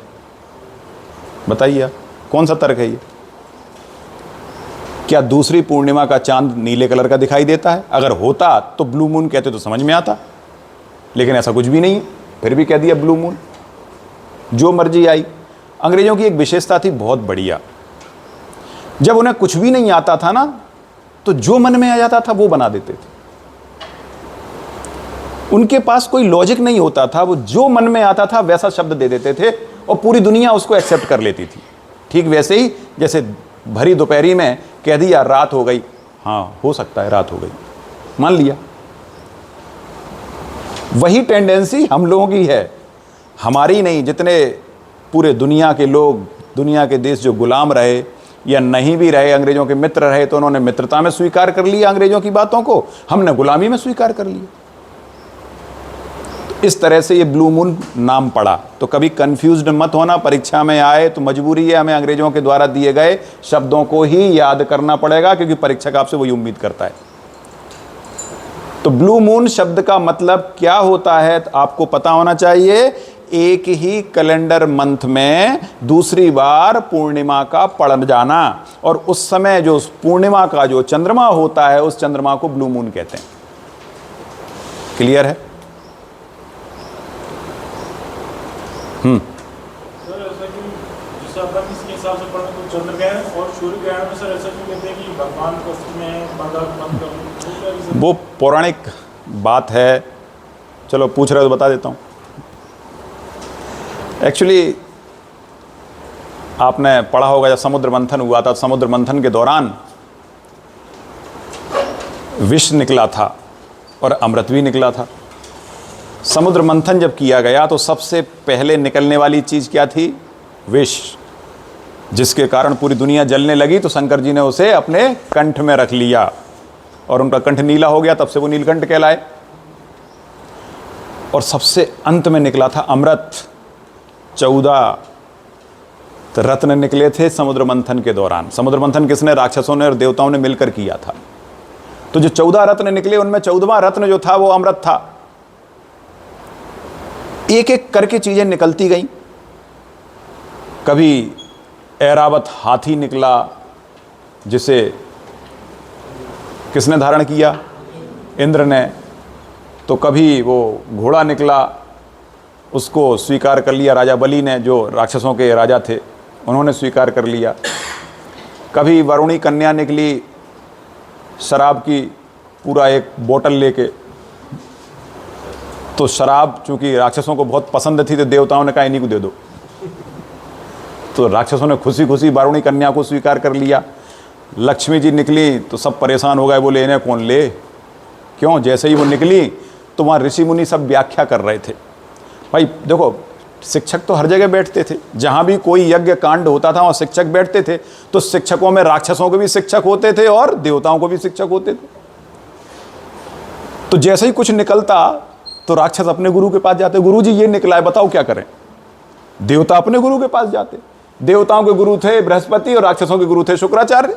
बताइए कौन सा तर्क है ये? क्या दूसरी पूर्णिमा का चांद नीले कलर का दिखाई देता है? अगर होता तो ब्लू मून कहते तो समझ में आता, लेकिन ऐसा कुछ भी नहीं है, फिर भी कह दिया ब्लू मून। जो मर्जी आई। अंग्रेजों की एक विशेषता थी बहुत बढ़िया, जब उन्हें कुछ भी नहीं आता था ना, तो जो मन में आ जाता था वो बना देते थे। उनके पास कोई लॉजिक नहीं होता था, वो जो मन में आता था वैसा शब्द दे देते थे और पूरी दुनिया उसको एक्सेप्ट कर लेती थी। ठीक वैसे ही जैसे भरी दोपहरी में कह दिया रात हो गई, हाँ हो सकता है रात हो गई, मान लिया। वही टेंडेंसी हम लोगों की है, हमारी नहीं। जितने पूरे दुनिया के लोग, दुनिया के देश जो गुलाम रहे या नहीं भी रहे, अंग्रेजों के मित्र रहे, तो उन्होंने मित्रता में स्वीकार कर लिया अंग्रेजों की बातों को, हमने गुलामी में स्वीकार कर लिया। इस तरह से ये ब्लू मून नाम पड़ा। तो कभी कंफ्यूज्ड मत होना, परीक्षा में आए तो मजबूरी है, हमें अंग्रेजों के द्वारा दिए गए शब्दों को ही याद करना पड़ेगा, क्योंकि परीक्षक आपसे वही उम्मीद करता है। तो ब्लू मून शब्द का मतलब क्या होता है तो आपको पता होना चाहिए। एक ही कैलेंडर मंथ में दूसरी बार पूर्णिमा का पड़ जाना, और उस समय जो पूर्णिमा का जो चंद्रमा होता है उस चंद्रमा को ब्लू मून कहते हैं। क्लियर है? सर ऐसा क्यों, जिस अपन इसके हिसाब से पढ़ें तो चंद्र ग्रहण और सूर्य ग्रहण में सर ऐसा क्यों कहते हैं कि भगवान कष्ट में है, पर्दा बंद कर? वो पौराणिक बात है, चलो पूछ रहे हो तो बता देता हूँ। एक्चुअली आपने पढ़ा होगा जब समुद्र मंथन हुआ था, समुद्र मंथन के दौरान विष निकला था और अमृत भी निकला था। समुद्र मंथन जब किया गया तो सबसे पहले निकलने वाली चीज़ क्या थी? विष, जिसके कारण पूरी दुनिया जलने लगी। तो शंकर जी ने उसे अपने कंठ में रख लिया और उनका कंठ नीला हो गया, तब से वो नीलकंठ कहलाए। और सबसे अंत में निकला था अमृत। 14 रत्न निकले थे समुद्र मंथन के दौरान। समुद्र मंथन किसने? राक्षसों ने और देवताओं ने मिलकर किया था। तो जो 14 रत्न निकले उनमें 14वां रत्न जो था वो अमृत था। एक एक करके चीजें निकलती गई। कभी ऐरावत हाथी निकला, जिसे किसने धारण किया? इंद्र ने। तो कभी वो घोड़ा निकला, उसको स्वीकार कर लिया राजा बलि ने, जो राक्षसों के राजा थे, उन्होंने स्वीकार कर लिया। कभी वरुणी कन्या निकली, शराब की पूरा एक बोतल लेके। तो शराब चूंकि राक्षसों को बहुत पसंद थी, तो देवताओं ने कहा इन्हीं को दे दो। तो राक्षसों ने खुशी खुशी वरुणी कन्या को स्वीकार कर लिया। लक्ष्मी जी निकली तो सब परेशान हो गए, बोले इन्हें कौन ले। क्यों? जैसे ही वो निकली तो वहाँ ऋषि मुनि सब व्याख्या कर रहे थे। भाई देखो, शिक्षक तो हर जगह बैठते थे, जहाँ भी कोई यज्ञ कांड होता था वहाँ शिक्षक बैठते थे। तो शिक्षकों में राक्षसों के भी शिक्षक होते थे और देवताओं को भी शिक्षक होते थे। तो जैसे ही कुछ निकलता तो राक्षस अपने गुरु के पास जाते, गुरु जी ये निकला है, बताओ क्या करें। देवता अपने गुरु के पास जाते। देवताओं के गुरु थे बृहस्पति और राक्षसों के गुरु थे शुक्राचार्य।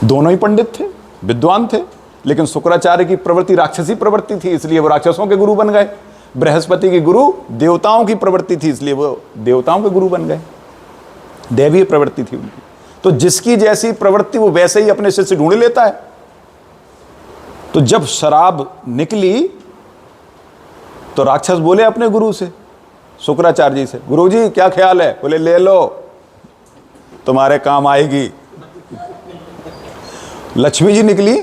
दोनों ही पंडित थे, विद्वान थे, लेकिन शुक्राचार्य की प्रवृत्ति राक्षसी प्रवृत्ति थी, इसलिए वो राक्षसों के गुरु बन गए। बृहस्पति की गुरु देवताओं की प्रवृत्ति थी, इसलिए वो देवताओं के गुरु बन गए। दैवीय प्रवृत्ति थी उनकी। तो जिसकी जैसी प्रवृत्ति वो वैसे ही अपने शिष्य ढूंढ लेता है। तो जब शराब निकली तो राक्षस बोले अपने गुरु से, शुक्राचार्य जी से, गुरु जी क्या ख्याल है? बोले ले लो, तुम्हारे काम आएगी। लक्ष्मी जी निकली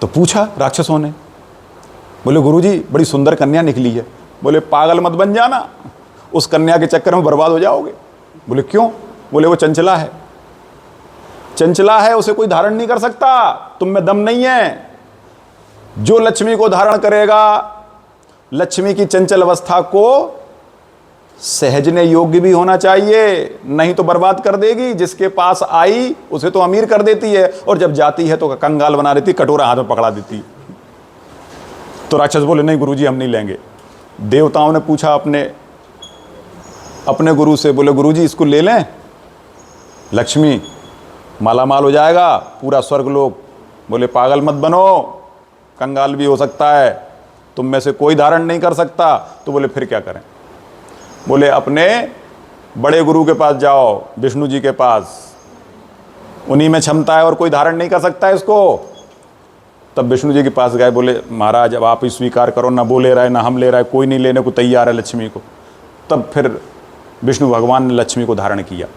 तो पूछा राक्षसों ने, बोले गुरुजी बड़ी सुंदर कन्या निकली है। बोले पागल मत बन जाना, उस कन्या के चक्कर में बर्बाद हो जाओगे। बोले क्यों? बोले वो चंचला है, चंचला है, उसे कोई धारण नहीं कर सकता, तुम में दम नहीं है। जो लक्ष्मी को धारण करेगा, लक्ष्मी की चंचल अवस्था को सहजने योग्य भी होना चाहिए, नहीं तो बर्बाद कर देगी। जिसके पास आई उसे तो अमीर कर देती है, और जब जाती है तो कंगाल बना देती, कटोरा हाथ में पकड़ा देती। तो राक्षस बोले नहीं गुरुजी हम नहीं लेंगे। देवताओं ने पूछा अपने गुरु से, बोले गुरुजी इसको ले लें, लक्ष्मी मालामाल हो जाएगा पूरा स्वर्गलोक। बोले पागल मत बनो, कंगाल भी हो सकता है, तुम में से कोई धारण नहीं कर सकता। तो बोले फिर क्या करें? बोले अपने बड़े गुरु के पास जाओ, विष्णु जी के पास, उन्हीं में क्षमता है और कोई धारण नहीं कर सकता है इसको। तब विष्णु जी के पास गए, बोले महाराज अब आप ही स्वीकार करो, ना वो ले रहा है ना हम ले रहा है, कोई नहीं लेने को तैयार है लक्ष्मी को। तब फिर विष्णु भगवान ने लक्ष्मी को धारण किया,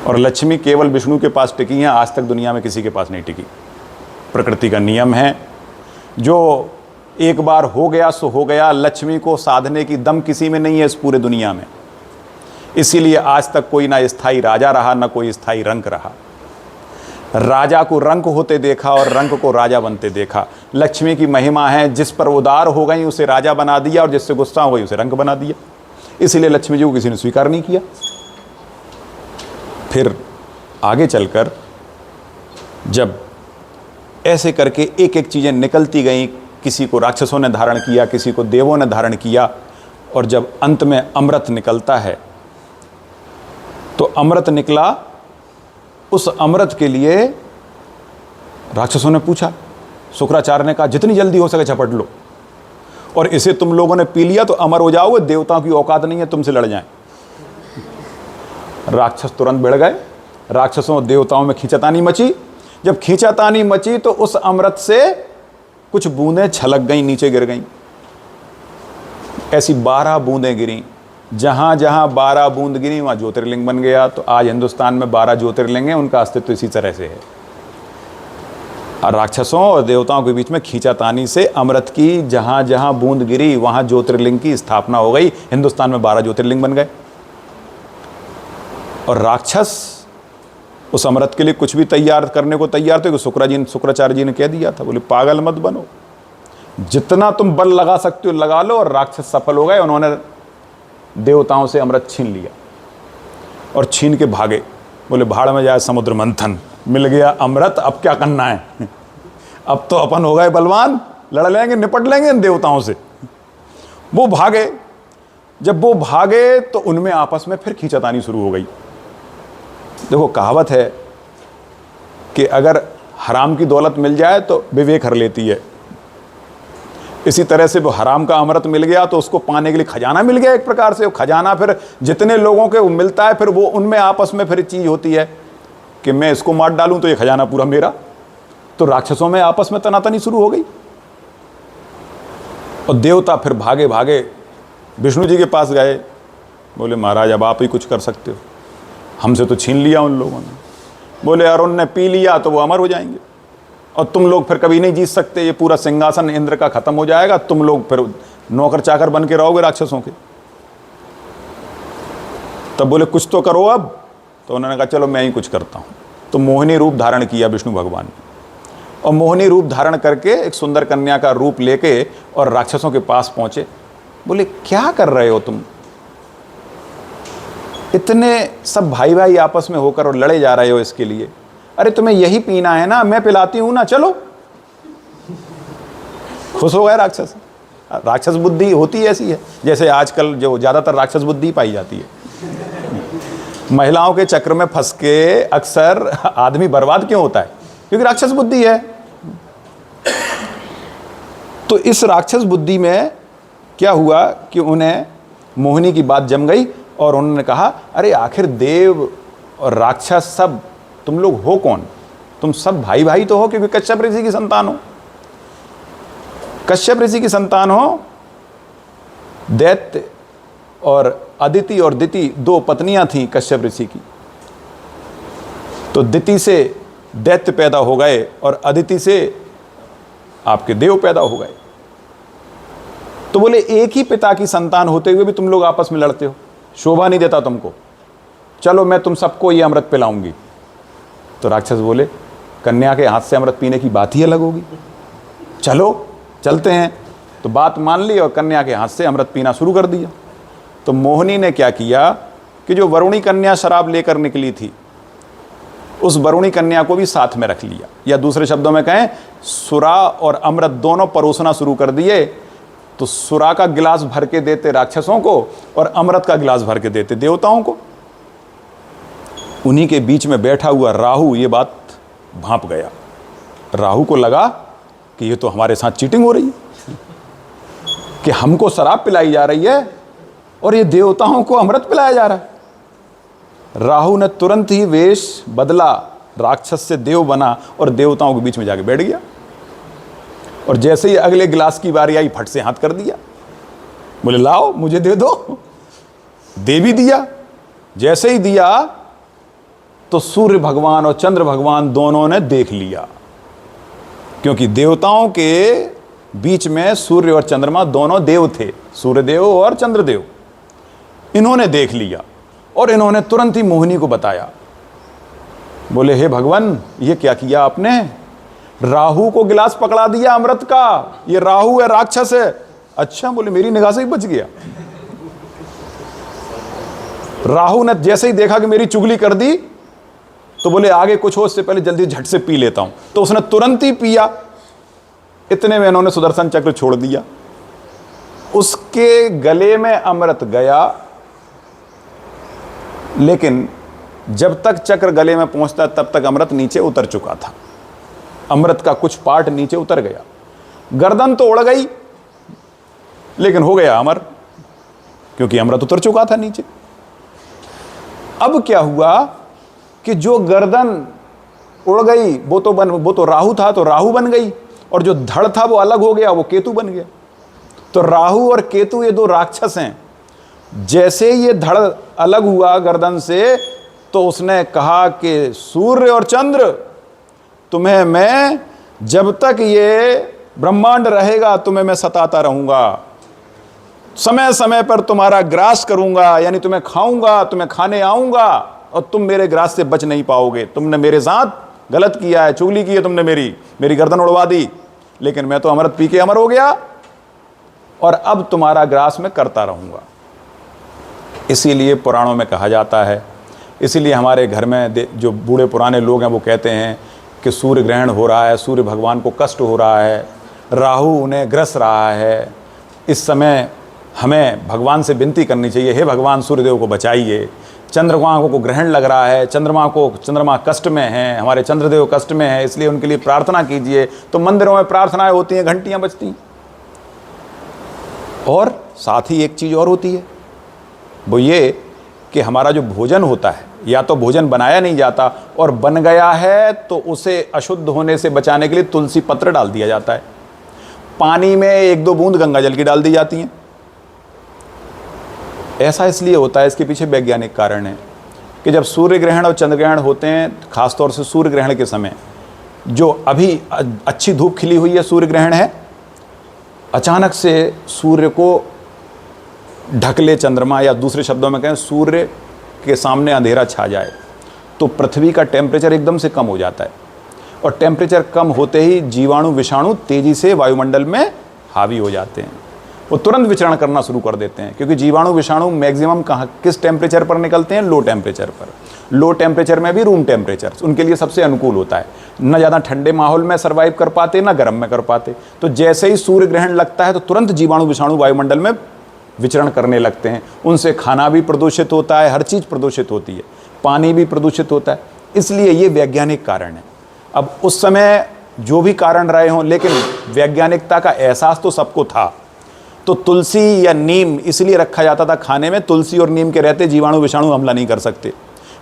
और लक्ष्मी केवल विष्णु के पास टिकी है, आज तक दुनिया में किसी के पास नहीं टिकी। प्रकृति का नियम है, जो एक बार हो गया सो हो गया। लक्ष्मी को साधने की दम किसी में नहीं है इस पूरे दुनिया में, इसीलिए आज तक कोई ना स्थायी राजा रहा ना कोई स्थायी रंक रहा। राजा को रंक होते देखा और रंक को राजा बनते देखा। लक्ष्मी की महिमा है, जिस पर उदार हो गई उसे राजा बना दिया, और जिससे गुस्सा हो गई उसे रंक बना दिया। इसीलिए लक्ष्मी जी को किसी ने स्वीकार नहीं किया। फिर आगे चलकर जब ऐसे करके एक एक चीजें निकलती गई, किसी को राक्षसों ने धारण किया, किसी को देवों ने धारण किया, और जब अंत में अमृत निकलता है तो अमृत निकला। उस अमृत के लिए राक्षसों ने पूछा, शुक्राचार्य ने कहा जितनी जल्दी हो सके झपट लो, और इसे तुम लोगों ने पी लिया तो अमर हो जाओगे, देवताओं की औकात नहीं है तुमसे लड़ जाएं। राक्षस तुरंत बढ़ गए, राक्षसों और देवताओं में खींचातानी मची। जब खींचातानी मची तो उस अमृत से कुछ बूंदें छलक गई, नीचे गिर गईं। ऐसी 12 बूंदें गिरी, जहां जहां 12 बूंद गिरी वहां ज्योतिर्लिंग बन गया। तो आज हिंदुस्तान में 12 ज्योतिर्लिंग हैं, उनका अस्तित्व इसी तरह से है। और राक्षसों और देवताओं के बीच में खींचातानी से अमृत की जहां जहां बूंद गिरी वहां ज्योतिर्लिंग की स्थापना हो गई। हिंदुस्तान में 12 ज्योतिर्लिंग बन गए। और राक्षस उस अमृत के लिए कुछ भी तैयार करने को तैयार थे, शुक्राचार्य जी ने कह दिया था, बोले पागल मत बनो, जितना तुम बल लगा सकते हो लगा लो। और राक्षस सफल हो गए, उन्होंने देवताओं से अमृत छीन लिया और छीन के भागे। बोले भाड़ में जाए समुद्र मंथन, मिल गया अमृत, अब क्या करना है, अब तो अपन हो गए बलवान, लड़ लेंगे, निपट लेंगे इन देवताओं से। वो भागे। जब वो भागे तो उनमें आपस में फिर खींचातानी शुरू हो गई। देखो कहावत है कि अगर हराम की दौलत मिल जाए तो विवेक हर लेती है, इसी तरह से वो हराम का अमृत मिल गया तो उसको पाने के लिए खजाना मिल गया। एक प्रकार से वो खजाना फिर जितने लोगों के वो मिलता है, फिर वो उनमें आपस में फिर चीज़ होती है कि मैं इसको मार डालूं तो ये खजाना पूरा मेरा। तो राक्षसों में आपस में तनातनी शुरू हो गई और देवता फिर भागे भागे विष्णु जी के पास गए। बोले महाराज अब आप ही कुछ कर सकते हो, हमसे तो छीन लिया उन लोगों ने। बोले अरुण ने पी लिया तो वो अमर हो जाएंगे और तुम लोग फिर कभी नहीं जीत सकते, ये पूरा सिंहासन इंद्र का खत्म हो जाएगा, तुम लोग फिर नौकर चाकर बन के रहोगे राक्षसों के। तब बोले कुछ तो करो अब। तो उन्होंने कहा चलो मैं ही कुछ करता हूँ। तो मोहिनी रूप धारण किया विष्णु भगवान ने, और मोहिनी रूप धारण करके एक सुंदर कन्या का रूप लेके और राक्षसों के पास पहुंचे। बोले क्या कर रहे हो तुम, इतने सब भाई भाई आपस में होकर और लड़े जा रहे हो इसके लिए? अरे तुम्हें यही पीना है ना, मैं पिलाती हूं ना, चलो। खुश हो गए राक्षस। राक्षस बुद्धि होती ऐसी है, जैसे आजकल जो ज्यादातर राक्षस बुद्धि पाई जाती है। महिलाओं के चक्र में फंस के अक्सर आदमी बर्बाद क्यों होता है? क्योंकि राक्षस बुद्धि है। तो इस राक्षस बुद्धि में क्या हुआ कि उन्हें मोहिनी की बात जम गई और उन्होंने कहा अरे आखिर देव और राक्षस सब तुम लोग हो कौन? तुम सब भाई भाई तो हो, क्योंकि कश्यप ऋषि की संतान हो। कश्यप ऋषि की संतान हो। दैत्य और अदिति और दिति दो पत्नियां थीं कश्यप ऋषि की। तो दिति से दैत्य पैदा हो गए और अदिति से आपके देव पैदा हो गए। तो बोले एक ही पिता की संतान होते हुए भी तुम लोग आपस में लड़ते हो, शोभा नहीं देता तुमको। चलो मैं तुम सबको ये अमृत पिलाऊंगी। तो राक्षस बोले कन्या के हाथ से अमृत पीने की बात ही अलग होगी, चलो चलते हैं। तो बात मान ली और कन्या के हाथ से अमृत पीना शुरू कर दिया। तो मोहिनी ने क्या किया कि जो वरुणी कन्या शराब लेकर निकली थी, उस वरुणी कन्या को भी साथ में रख लिया, या दूसरे शब्दों में कहें सुरा और अमृत दोनों परोसना शुरू कर दिए। तो सुरा का गिलास भर के देते राक्षसों को और अमृत का गिलास भर के देते देवताओं को। उन्हीं के बीच में बैठा हुआ राहु ये बात भांप गया। राहु को लगा कि ये तो हमारे साथ चीटिंग हो रही है, कि हमको शराब पिलाई जा रही है और ये देवताओं को अमृत पिलाया जा रहा है। राहु ने तुरंत ही वेश बदला, राक्षस से देव बना और देवताओं के बीच में जाके बैठ गया। और जैसे ही अगले गिलास की बारी आई, फट से हाथ कर दिया। बोले लाओ मुझे दे दो। दे भी दिया। जैसे ही दिया तो सूर्य भगवान और चंद्र भगवान दोनों ने देख लिया, क्योंकि देवताओं के बीच में सूर्य और चंद्रमा दोनों देव थे, सूर्यदेव और चंद्रदेव। इन्होंने देख लिया और इन्होंने तुरंत ही मोहिनी को बताया। बोले हे भगवान ये क्या किया आपने? राहु को गिलास पकड़ा दिया अमृत का, ये राहु है, राक्षस है। अच्छा, बोले मेरी निगाह से ही बच गया। राहु ने जैसे ही देखा कि मेरी चुगली कर दी, तो बोले आगे कुछ हो, उससे पहले जल्दी झट से पी लेता हूं। तो उसने तुरंत ही पिया। इतने में इन्होंने सुदर्शन चक्र छोड़ दिया। उसके गले में अमृत गया, लेकिन जब तक चक्र गले में पहुंचता तब तक अमृत नीचे उतर चुका था। अमृत का कुछ पार्ट नीचे उतर गया। गर्दन तो उड़ गई, लेकिन हो गया अमर, क्योंकि अमृत उतर चुका था नीचे। अब क्या हुआ कि जो गर्दन उड़ गई वो तो राहु था, तो राहु बन गई, और जो धड़ था वो अलग हो गया, वो केतु बन गया। तो राहु और केतु ये दो राक्षस हैं। जैसे ये धड़ अलग हुआ गर्दन से, तो उसने कहा कि सूर्य और चंद्र, तुम्हें मैं जब तक ये ब्रह्मांड रहेगा तुम्हें मैं सताता रहूंगा, समय समय पर तुम्हारा ग्रास करूंगा, यानी तुम्हें खाऊंगा, तुम्हें खाने आऊंगा, और तुम मेरे ग्रास से बच नहीं पाओगे। तुमने मेरे साथ गलत किया है, चुगली की है तुमने, मेरी गर्दन उड़वा दी, लेकिन मैं तो अमृत पी के अमर हो गया, और अब तुम्हारा ग्रास मैं करता रहूंगा। इसीलिए पुराणों में कहा जाता है, इसीलिए हमारे घर में जो बूढ़े पुराने लोग हैं वो कहते हैं कि सूर्य ग्रहण हो रहा है, सूर्य भगवान को कष्ट हो रहा है, राहु उन्हें ग्रस रहा है। इस समय हमें भगवान से विनती करनी चाहिए, हे भगवान सूर्यदेव को बचाइए, चंद्रमा को ग्रहण लग रहा है, चंद्रमा कष्ट में है, हमारे चंद्रदेव कष्ट में है, इसलिए उनके लिए प्रार्थना कीजिए। तो मंदिरों में प्रार्थनाएं होती हैं, घंटियां बजती हैं। और साथ ही एक चीज़ और होती है, वो ये कि हमारा जो भोजन होता है, या तो भोजन बनाया नहीं जाता और बन गया है तो उसे अशुद्ध होने से बचाने के लिए तुलसी पत्र डाल दिया जाता है। पानी में 1-2 बूंद गंगा जल की डाल दी जाती हैं। ऐसा इसलिए होता है, इसके पीछे वैज्ञानिक कारण है कि जब सूर्य ग्रहण और चंद्र ग्रहण होते हैं, खासतौर से सूर्य ग्रहण के समय, जो अभी अच्छी धूप खिली हुई है, सूर्य ग्रहण है, अचानक से सूर्य को ढक ले चंद्रमा, या दूसरे शब्दों में कहें सूर्य के सामने अंधेरा छा जाए, तो पृथ्वी का टेम्परेचर एकदम से कम हो जाता है। और टेम्परेचर कम होते ही जीवाणु विषाणु तेज़ी से वायुमंडल में हावी हो जाते हैं, वो तुरंत विचरण करना शुरू कर देते हैं। क्योंकि जीवाणु विषाणु मैक्सिमम किस टेम्परेचर पर निकलते हैं? लो टेम्परेचर पर। लो टेम्परेचर में भी रूम टेम्परेचर उनके लिए सबसे अनुकूल होता है। न ज़्यादा ठंडे माहौल में सर्वाइव कर पाते, ना गर्म में कर पाते। तो जैसे ही सूर्य ग्रहण लगता है तो तुरंत जीवाणु विषाणु वायुमंडल में विचरण करने लगते हैं। उनसे खाना भी प्रदूषित होता है, हर चीज़ प्रदूषित होती है, पानी भी प्रदूषित होता है। इसलिए ये वैज्ञानिक कारण है। अब उस समय जो भी कारण रहे हों, लेकिन वैज्ञानिकता का एहसास तो सबको था। तो तुलसी या नीम इसलिए रखा जाता था खाने में, तुलसी और नीम के रहते जीवाणु विषाणु हमला नहीं कर सकते।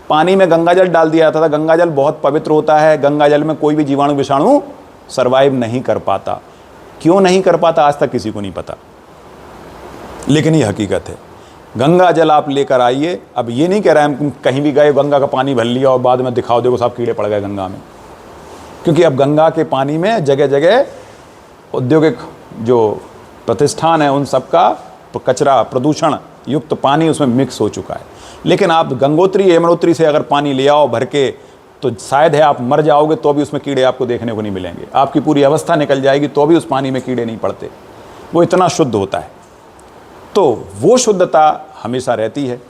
पानी में गंगाजल डाल दिया जाता था। गंगाजल बहुत पवित्र होता है, गंगाजल में कोई भी जीवाणु विषाणु सर्वाइव नहीं कर पाता। क्यों नहीं कर पाता आज तक किसी को नहीं पता, लेकिन ये हकीकत है। गंगा जल आप लेकर आइए। अब ये नहीं कह रहे हम कहीं भी गए, गंगा का पानी भर लिया और बाद में दिखाओ देखो सब कीड़े पड़ गए गंगा में, क्योंकि अब गंगा के पानी में जगह जगह औद्योगिक जो प्रतिष्ठान है उन सब का कचरा, प्रदूषण युक्त पानी उसमें मिक्स हो चुका है। लेकिन आप गंगोत्री यमुनोत्री से अगर पानी ले आओ भर के, तो शायद है आप मर जाओगे तो भी उसमें कीड़े आपको देखने को नहीं मिलेंगे। आपकी पूरी अवस्था निकल जाएगी तो भी उस पानी में कीड़े नहीं पड़ते, वो इतना शुद्ध होता है। तो वो शुद्धता हमेशा रहती है,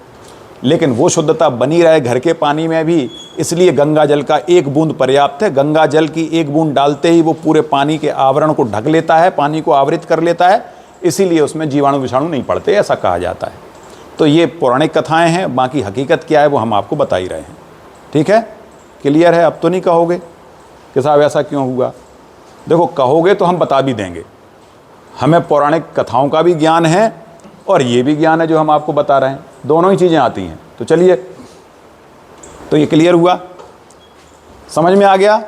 लेकिन वो शुद्धता बनी रहे घर के पानी में भी, इसलिए गंगा जल का 1 बूंद पर्याप्त है। गंगा जल की 1 बूंद डालते ही वो पूरे पानी के आवरण को ढक लेता है, पानी को आवृत कर लेता है, इसीलिए उसमें जीवाणु विषाणु नहीं पड़ते, ऐसा कहा जाता है। तो ये पौराणिक कथाएं हैं, बाकी हकीकत क्या है वो हम आपको बता ही रहे हैं। ठीक है, क्लियर है? अब तो नहीं कहोगे कि साहब ऐसा क्यों हुआ? देखो, कहोगे तो हम बता भी देंगे। हमें पौराणिक कथाओं का भी ज्ञान है और ये भी ज्ञान है जो हम आपको बता रहे हैं, दोनों ही चीज़ें आती हैं। तो चलिए, तो ये क्लियर हुआ, समझ में आ गया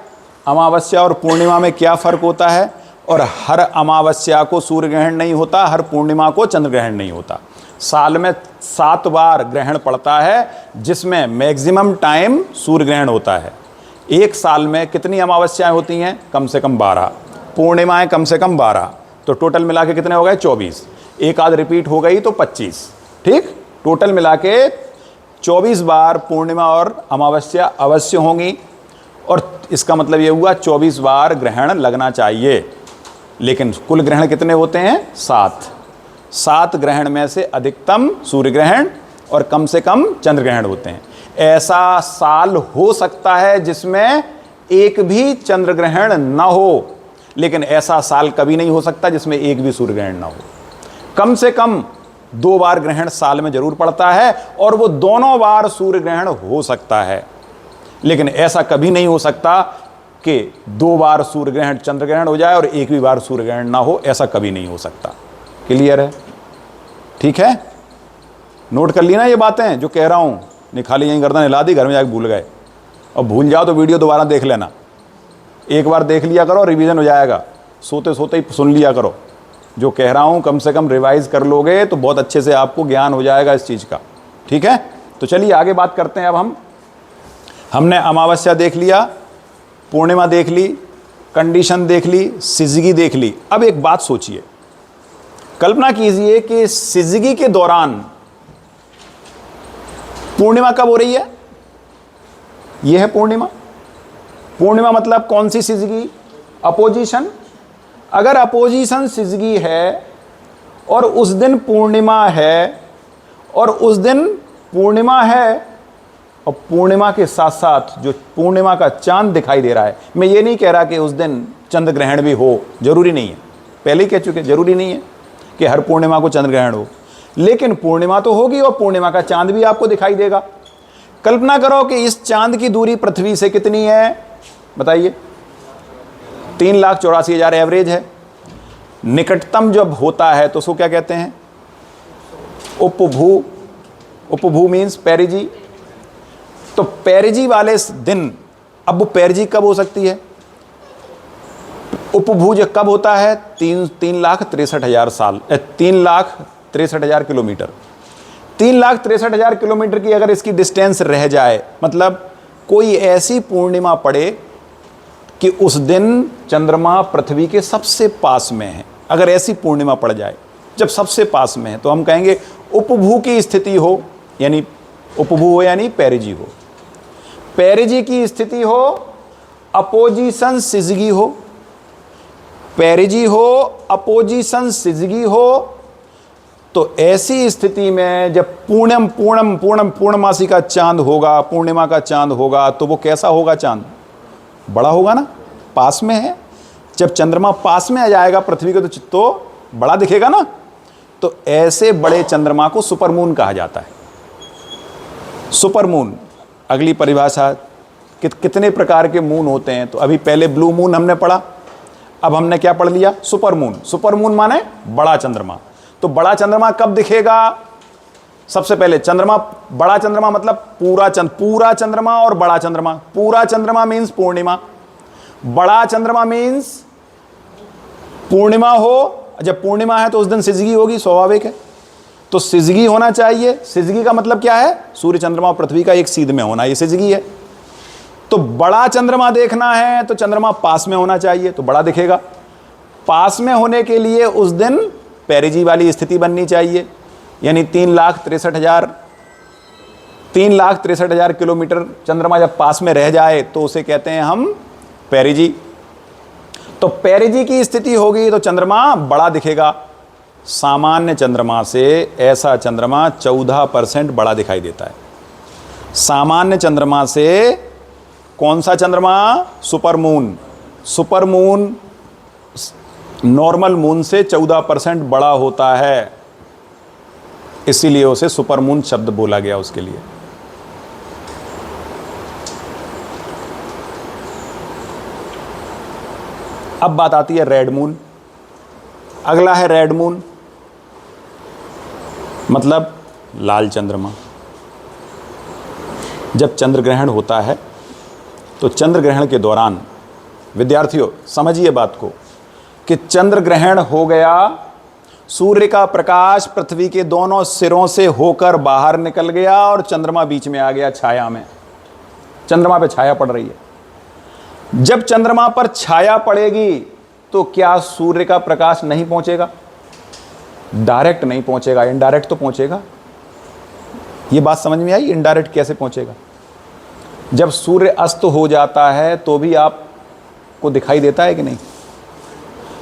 अमावस्या और पूर्णिमा में क्या फ़र्क होता है। और हर अमावस्या को सूर्य ग्रहण नहीं होता, हर पूर्णिमा को चंद्र ग्रहण नहीं होता। साल में 7 बार ग्रहण पड़ता है, जिसमें मैक्सिमम टाइम सूर्य ग्रहण होता है। एक साल में कितनी अमावस्याएं होती हैं? कम से कम 12, पूर्णिमाएं कम से कम 12, तो टोटल मिला के कितने हो गए? 24। एक आध रिपीट हो गई तो 25। ठीक, टोटल मिला के 24 बार पूर्णिमा और अमावस्या अवश्य होंगी। और इसका मतलब ये हुआ 24 बार ग्रहण लगना चाहिए। लेकिन कुल ग्रहण कितने होते हैं? 7। 7 ग्रहण में से अधिकतम सूर्य ग्रहण और कम से कम चंद्र ग्रहण होते हैं। ऐसा साल हो सकता है जिसमें एक भी चंद्र ग्रहण न हो, लेकिन ऐसा साल कभी नहीं हो सकता जिसमें एक भी सूर्य ग्रहण ना हो। कम से कम 2 बार ग्रहण साल में जरूर पड़ता है, और वो दोनों बार सूर्य ग्रहण हो सकता है। लेकिन ऐसा कभी नहीं हो सकता कि 2 बार सूर्य ग्रहण चंद्र ग्रहण हो जाए और एक भी बार सूर्य ग्रहण ना हो, ऐसा कभी नहीं हो सकता। क्लियर है? ठीक है, नोट कर ली ना ये बातें जो कह रहा हूं। निखाली यहीं गर्दन हिला दी, घर में जाकर भूल गए, और भूल जाओ तो वीडियो दोबारा देख लेना। एक बार देख लिया करो, रिवीजन हो जाएगा। सोते सोते ही सुन लिया करो, जो कह रहा हूं कम से कम रिवाइज कर लोगे तो बहुत अच्छे से आपको ज्ञान हो जाएगा इस चीज़ का। ठीक है, तो चलिए आगे बात करते हैं। अब हमने अमावस्या देख लिया, पूर्णिमा देख ली, कंडीशन देख ली, सिजगी देख ली। अब एक बात सोचिए, कल्पना कीजिए कि सिजगी के दौरान पूर्णिमा कब हो रही है? यह है पूर्णिमा। पूर्णिमा मतलब कौन सी सिजगी? अपोजिशन। अगर अपोजिशन सिजगी है और उस दिन पूर्णिमा है, और उस दिन पूर्णिमा है और पूर्णिमा के साथ साथ जो पूर्णिमा का चांद दिखाई दे रहा है, मैं ये नहीं कह रहा कि उस दिन चंद्र ग्रहण भी हो, जरूरी नहीं है, पहले ही कह चुके, जरूरी नहीं है कि हर पूर्णिमा को चंद्र ग्रहण हो, लेकिन पूर्णिमा तो होगी और पूर्णिमा का चांद भी आपको दिखाई देगा। कल्पना करो कि इस चांद की दूरी पृथ्वी से कितनी है, बताइए। 3,84,000 एवरेज है। निकटतम जब होता है तो उसको क्या कहते हैं? उपभू। उपभू मीन्स पेरिजी। तो पेरिजी वाले दिन, अब वो पेरिजी कब हो सकती है? उपभूज कब होता है? 3,63,000 साल, 3,63,000 किलोमीटर। 3,63,000 किलोमीटर की अगर इसकी डिस्टेंस रह जाए, मतलब कोई ऐसी पूर्णिमा पड़े कि उस दिन चंद्रमा पृथ्वी के सबसे पास में है, अगर ऐसी पूर्णिमा पड़ जाए जब सबसे पास में है, तो हम कहेंगे उपभू की स्थिति हो, यानी उपभू हो यानी पेरिजी हो। पेरिजी की स्थिति हो, अपोजिशन सिजगी हो। पेरिजी हो, अपोजिशन सिजगी हो, तो ऐसी स्थिति में जब पूर्णमासी का चांद होगा, पूर्णिमा का चांद होगा, तो वो कैसा होगा? चांद बड़ा होगा ना, पास में है। जब चंद्रमा पास में आ जाएगा पृथ्वी के तो बड़ा दिखेगा ना। तो ऐसे बड़े चंद्रमा को सुपरमून कहा जाता है। सुपरमून, अगली परिभाषा, कितने प्रकार के मून होते हैं? तो अभी पहले ब्लू मून हमने पढ़ा, अब हमने क्या पढ़ लिया? सुपरमून। सुपरमून माने बड़ा चंद्रमा। तो बड़ा चंद्रमा कब दिखेगा? सबसे पहले चंद्रमा, बड़ा चंद्रमा मतलब पूरा चंद्रमा और बड़ा चंद्रमा। पूरा चंद्रमा मीन्स पूर्णिमा, बड़ा चंद्रमा मीन्स पूर्णिमा हो। जब पूर्णिमा है तो उस दिन सिजगी होगी, स्वाभाविक है। तो सिजगी होना चाहिए। सिजगी का मतलब क्या है? सूर्य, चंद्रमा और पृथ्वी का एक सीध में होना, ये सिजगी है। तो बड़ा चंद्रमा देखना है तो चंद्रमा पास में होना चाहिए, तो बड़ा दिखेगा। पास में होने के लिए उस दिन पेरिजी वाली स्थिति बननी चाहिए, यानी 3,63,000 किलोमीटर चंद्रमा जब पास में रह जाए तो उसे कहते हैं हम पेरिजी। तो पेरिजी की स्थिति होगी तो चंद्रमा बड़ा दिखेगा। सामान्य चंद्रमा से ऐसा चंद्रमा 14% बड़ा दिखाई देता है। सामान्य चंद्रमा से कौन सा चंद्रमा? सुपरमून। सुपरमून नॉर्मल मून से 14% बड़ा होता है, इसीलिए उसे सुपरमून शब्द बोला गया उसके लिए। अब बात आती है रेड मून। अगला है रेड मून, मतलब लाल चंद्रमा। जब चंद्र ग्रहण होता है तो चंद्र ग्रहण के दौरान, विद्यार्थियों समझिए बात को, कि चंद्र ग्रहण हो गया, सूर्य का प्रकाश पृथ्वी के दोनों सिरों से होकर बाहर निकल गया और चंद्रमा बीच में आ गया छाया में। चंद्रमा पे छाया पड़ रही है। जब चंद्रमा पर छाया पड़ेगी तो क्या सूर्य का प्रकाश नहीं पहुंचेगा? डायरेक्ट नहीं पहुंचेगा, इनडायरेक्ट तो पहुंचेगा। ये बात समझ में आई? इनडायरेक्ट कैसे पहुंचेगा? जब सूर्य अस्त हो जाता है तो भी आपको दिखाई देता है कि नहीं?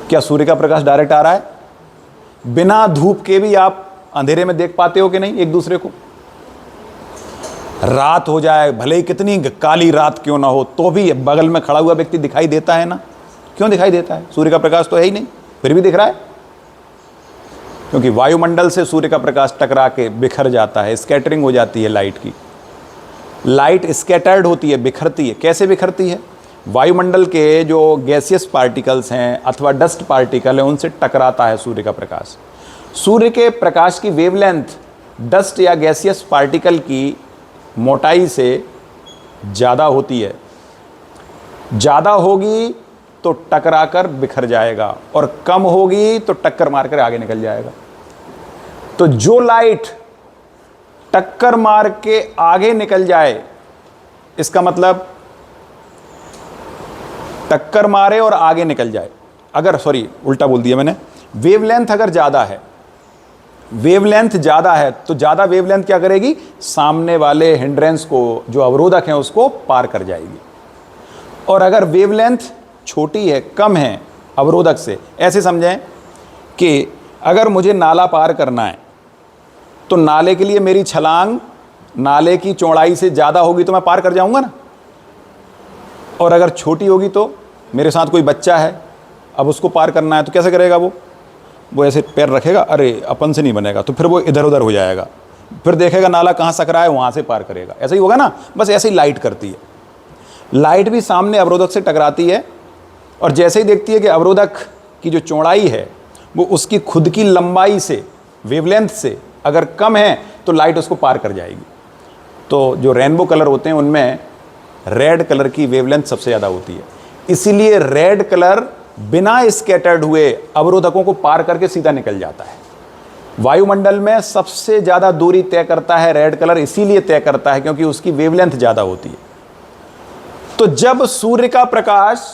क्या सूर्य का प्रकाश डायरेक्ट आ रहा है? बिना धूप के भी आप अंधेरे में देख पाते हो कि नहीं एक दूसरे को? रात हो जाए, भले ही कितनी काली रात क्यों ना हो, तो भी बगल में खड़ा हुआ व्यक्ति दिखाई देता है ना? क्यों दिखाई देता है? सूर्य का प्रकाश तो है ही नहीं, फिर भी दिख रहा है। क्योंकि वायुमंडल से सूर्य का प्रकाश टकरा के बिखर जाता है, स्कैटरिंग हो जाती है लाइट की। लाइट स्कैटर्ड होती है, बिखरती है। कैसे बिखरती है? वायुमंडल के जो गैसियस पार्टिकल्स हैं अथवा डस्ट पार्टिकल हैं, उनसे टकराता है सूर्य का प्रकाश। सूर्य के प्रकाश की वेवलेंथ डस्ट या गैसियस पार्टिकल की मोटाई से ज़्यादा होती है। ज़्यादा होगी तो टकरा कर बिखर जाएगा, और कम होगी तो टक्कर मारकर आगे निकल जाएगा। तो जो लाइट टक्कर मार के आगे निकल जाए, इसका मतलब टक्कर मारे और आगे निकल जाए। अगर, सॉरी उल्टा बोल दिया मैंने, वेवलेंथ अगर ज़्यादा है, वेवलेंथ ज़्यादा है तो ज़्यादा वेवलेंथ क्या करेगी? सामने वाले हिंड्रेंस को, जो अवरोधक हैं, उसको पार कर जाएगी। और अगर वेवलेंथ छोटी है, कम है अवरोधक से, ऐसे समझें कि अगर मुझे नाला पार करना है तो नाले के लिए मेरी छलांग नाले की चौड़ाई से ज़्यादा होगी तो मैं पार कर जाऊंगा ना। और अगर छोटी होगी तो, मेरे साथ कोई बच्चा है, अब उसको पार करना है तो कैसे करेगा? वो ऐसे पैर रखेगा, अरे अपन से नहीं बनेगा, तो फिर वो इधर उधर हो जाएगा। फिर देखेगा नाला कहाँ सकरा है, वहाँ से पार करेगा। ऐसा ही होगा ना, बस ऐसे ही लाइट करती है। लाइट भी सामने अवरोधक से टकराती है और जैसे ही देखती है कि अवरोधक की जो चौड़ाई है वो उसकी खुद की लंबाई से, वेवलेंथ से अगर कम है तो लाइट उसको पार कर जाएगी। तो जो रेनबो कलर होते हैं उनमें रेड कलर की वेवलेंथ सबसे ज़्यादा होती है, इसीलिए रेड कलर बिना स्कैटर्ड हुए अवरोधकों को पार करके सीधा निकल जाता है। वायुमंडल में सबसे ज़्यादा दूरी तय करता है रेड कलर, इसीलिए तय करता है क्योंकि उसकी वेवलेंथ ज़्यादा होती है। तो जब सूर्य का प्रकाश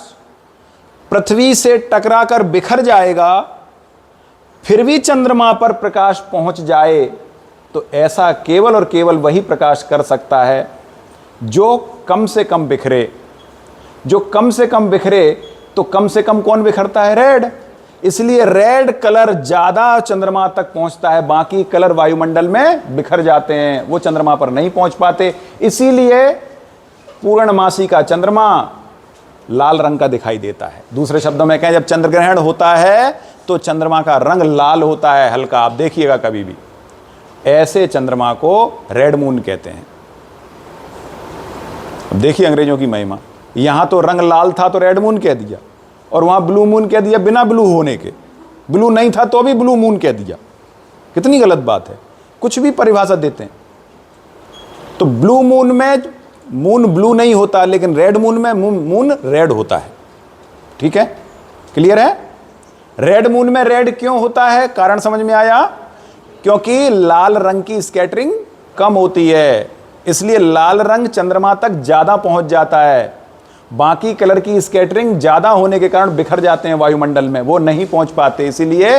पृथ्वी से टकराकर बिखर जाएगा फिर भी चंद्रमा पर प्रकाश पहुंच जाए, तो ऐसा केवल और केवल वही प्रकाश कर सकता है जो कम से कम बिखरे। जो कम से कम बिखरे, तो कम से कम कौन बिखरता है? रेड। इसलिए रेड कलर ज्यादा चंद्रमा तक पहुंचता है, बाकी कलर वायुमंडल में बिखर जाते हैं, वो चंद्रमा पर नहीं पहुंच पाते। इसीलिए पूर्णमासी का चंद्रमा लाल रंग का दिखाई देता है। दूसरे शब्दों में कहें, जब चंद्र ग्रहण होता है तो चंद्रमा का रंग लाल होता है, हल्का। आप देखिएगा कभी भी, ऐसे चंद्रमा को रेड मून कहते हैं। अब देखिए अंग्रेजों की महिमा, यहां तो रंग लाल था तो रेड मून कह दिया, और वहां ब्लू मून कह दिया बिना ब्लू होने के। ब्लू नहीं था तो भी ब्लू मून कह दिया। कितनी गलत बात है, कुछ भी परिभाषा देते हैं। तो ब्लू मून में मून ब्लू नहीं होता, लेकिन रेड मून में मून रेड होता है। ठीक है, क्लियर है? रेड मून में रेड क्यों होता है, कारण समझ में आया? क्योंकि लाल रंग की स्कैटरिंग कम होती है, इसलिए लाल रंग चंद्रमा तक ज्यादा पहुंच जाता है। बाकी कलर की स्कैटरिंग ज्यादा होने के कारण बिखर जाते हैं वायुमंडल में, वो नहीं पहुंच पाते। इसीलिए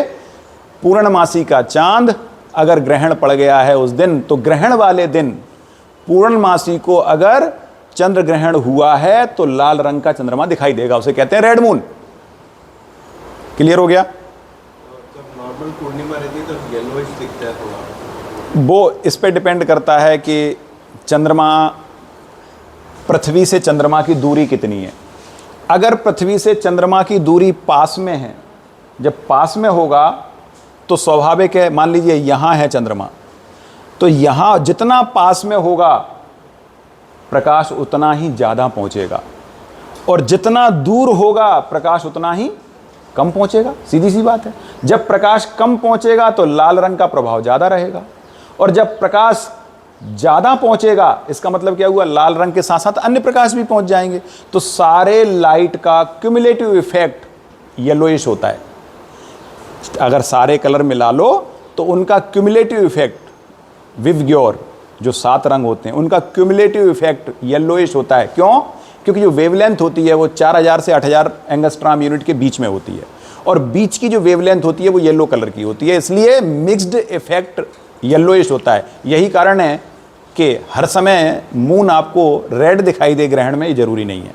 पूर्णमासी का चांद अगर ग्रहण पड़ गया है उस दिन, तो ग्रहण वाले दिन पूर्णमासी को अगर चंद्र ग्रहण हुआ है तो लाल रंग का चंद्रमा दिखाई देगा, उसे कहते हैं रेड मून। क्लियर हो गया? जब नॉर्मल पूर्णिमा रहती है तो येलोइश दिखता है थोड़ा। वो इस पे डिपेंड करता है कि चंद्रमा, पृथ्वी से चंद्रमा की दूरी कितनी है। अगर पृथ्वी से चंद्रमा की दूरी पास में है, जब पास में होगा तो स्वाभाविक है, मान लीजिए यहाँ है चंद्रमा, तो यहाँ जितना पास में होगा प्रकाश उतना ही ज़्यादा पहुँचेगा, और जितना दूर होगा प्रकाश उतना ही कम पहुँचेगा। सीधी सी बात है। जब प्रकाश कम पहुँचेगा तो लाल रंग का प्रभाव ज़्यादा रहेगा, और जब प्रकाश ज़्यादा पहुँचेगा, इसका मतलब क्या हुआ? लाल रंग के साथ साथ अन्य प्रकाश भी पहुँच जाएंगे। तो सारे लाइट का क्यूमुलेटिव इफेक्ट येलोइश होता है। अगर सारे कलर मिला लो तो उनका क्यूमुलेटिव इफेक्ट, विवग्योर जो 7 रंग होते हैं, उनका क्यूमुलेटिव इफेक्ट येलोइश होता है। क्यों? क्योंकि जो वेवलेंथ होती है वो 4000 से 8000 एंगस्ट्रॉम यूनिट के बीच में होती है, और बीच की जो वेवलेंथ होती है वो येलो कलर की होती है, इसलिए मिक्स्ड इफेक्ट येलोइश होता है। यही कारण है कि हर समय मून आपको रेड दिखाई दे ग्रहण में, ये जरूरी नहीं है,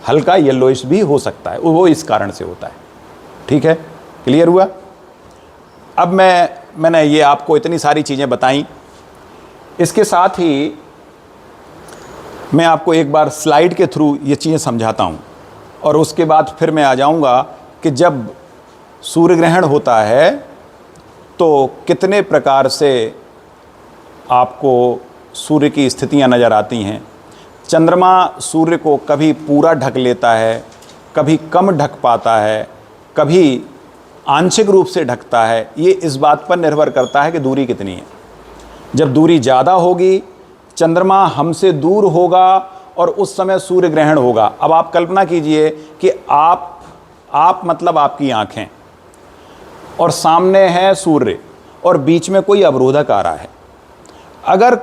हल्का येलोइश भी हो सकता है, वो इस कारण से होता है। ठीक है, क्लियर हुआ? अब मैंने ये आपको इतनी सारी चीज़ें बताई, इसके साथ ही मैं आपको एक बार स्लाइड के थ्रू ये चीज़ें समझाता हूँ, और उसके बाद फिर मैं आ जाऊँगा कि जब सूर्य ग्रहण होता है तो कितने प्रकार से आपको सूर्य की स्थितियाँ नज़र आती हैं। चंद्रमा सूर्य को कभी पूरा ढक लेता है, कभी कम ढक पाता है, कभी आंशिक रूप से ढकता है। ये इस बात पर निर्भर करता है कि दूरी कितनी है। जब दूरी ज़्यादा होगी, चंद्रमा हमसे दूर होगा और उस समय सूर्य ग्रहण होगा। अब आप कल्पना कीजिए कि आप मतलब आपकी आँखें, और सामने है सूर्य, और बीच में कोई अवरोधक आ रहा है। अगर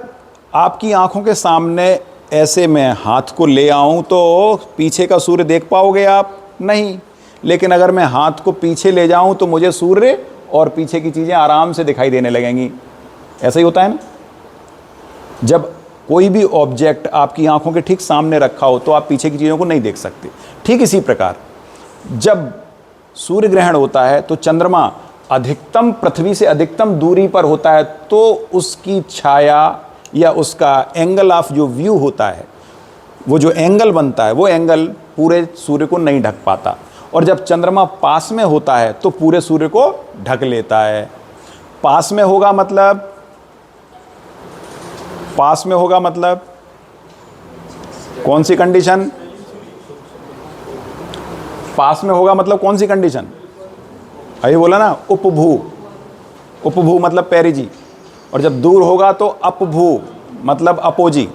आपकी आँखों के सामने ऐसे मैं हाथ को ले आऊँ तो पीछे का सूर्य देख पाओगे आप? नहीं। लेकिन अगर मैं हाथ को पीछे ले जाऊँ तो मुझे सूर्य और पीछे की चीज़ें आराम से दिखाई देने लगेंगी। ऐसा ही होता है ना? जब कोई भी ऑब्जेक्ट आपकी आंखों के ठीक सामने रखा हो तो आप पीछे की चीज़ों को नहीं देख सकते। ठीक इसी प्रकार जब सूर्य ग्रहण होता है तो चंद्रमा अधिकतम पृथ्वी से अधिकतम दूरी पर होता है, तो उसकी छाया या उसका एंगल ऑफ जो व्यू होता है, वो जो एंगल बनता है, वो एंगल पूरे सूर्य को नहीं ढक पाता। और जब चंद्रमा पास में होता है तो पूरे सूर्य को ढक लेता है। पास में होगा मतलब पास में होगा मतलब कौन सी कंडीशन? पास में होगा मतलब कौन सी कंडीशन? अभी बोला ना, उपभू। उपभू मतलब पेरिजी। और जब दूर होगा तो अपभू मतलब अपोजी।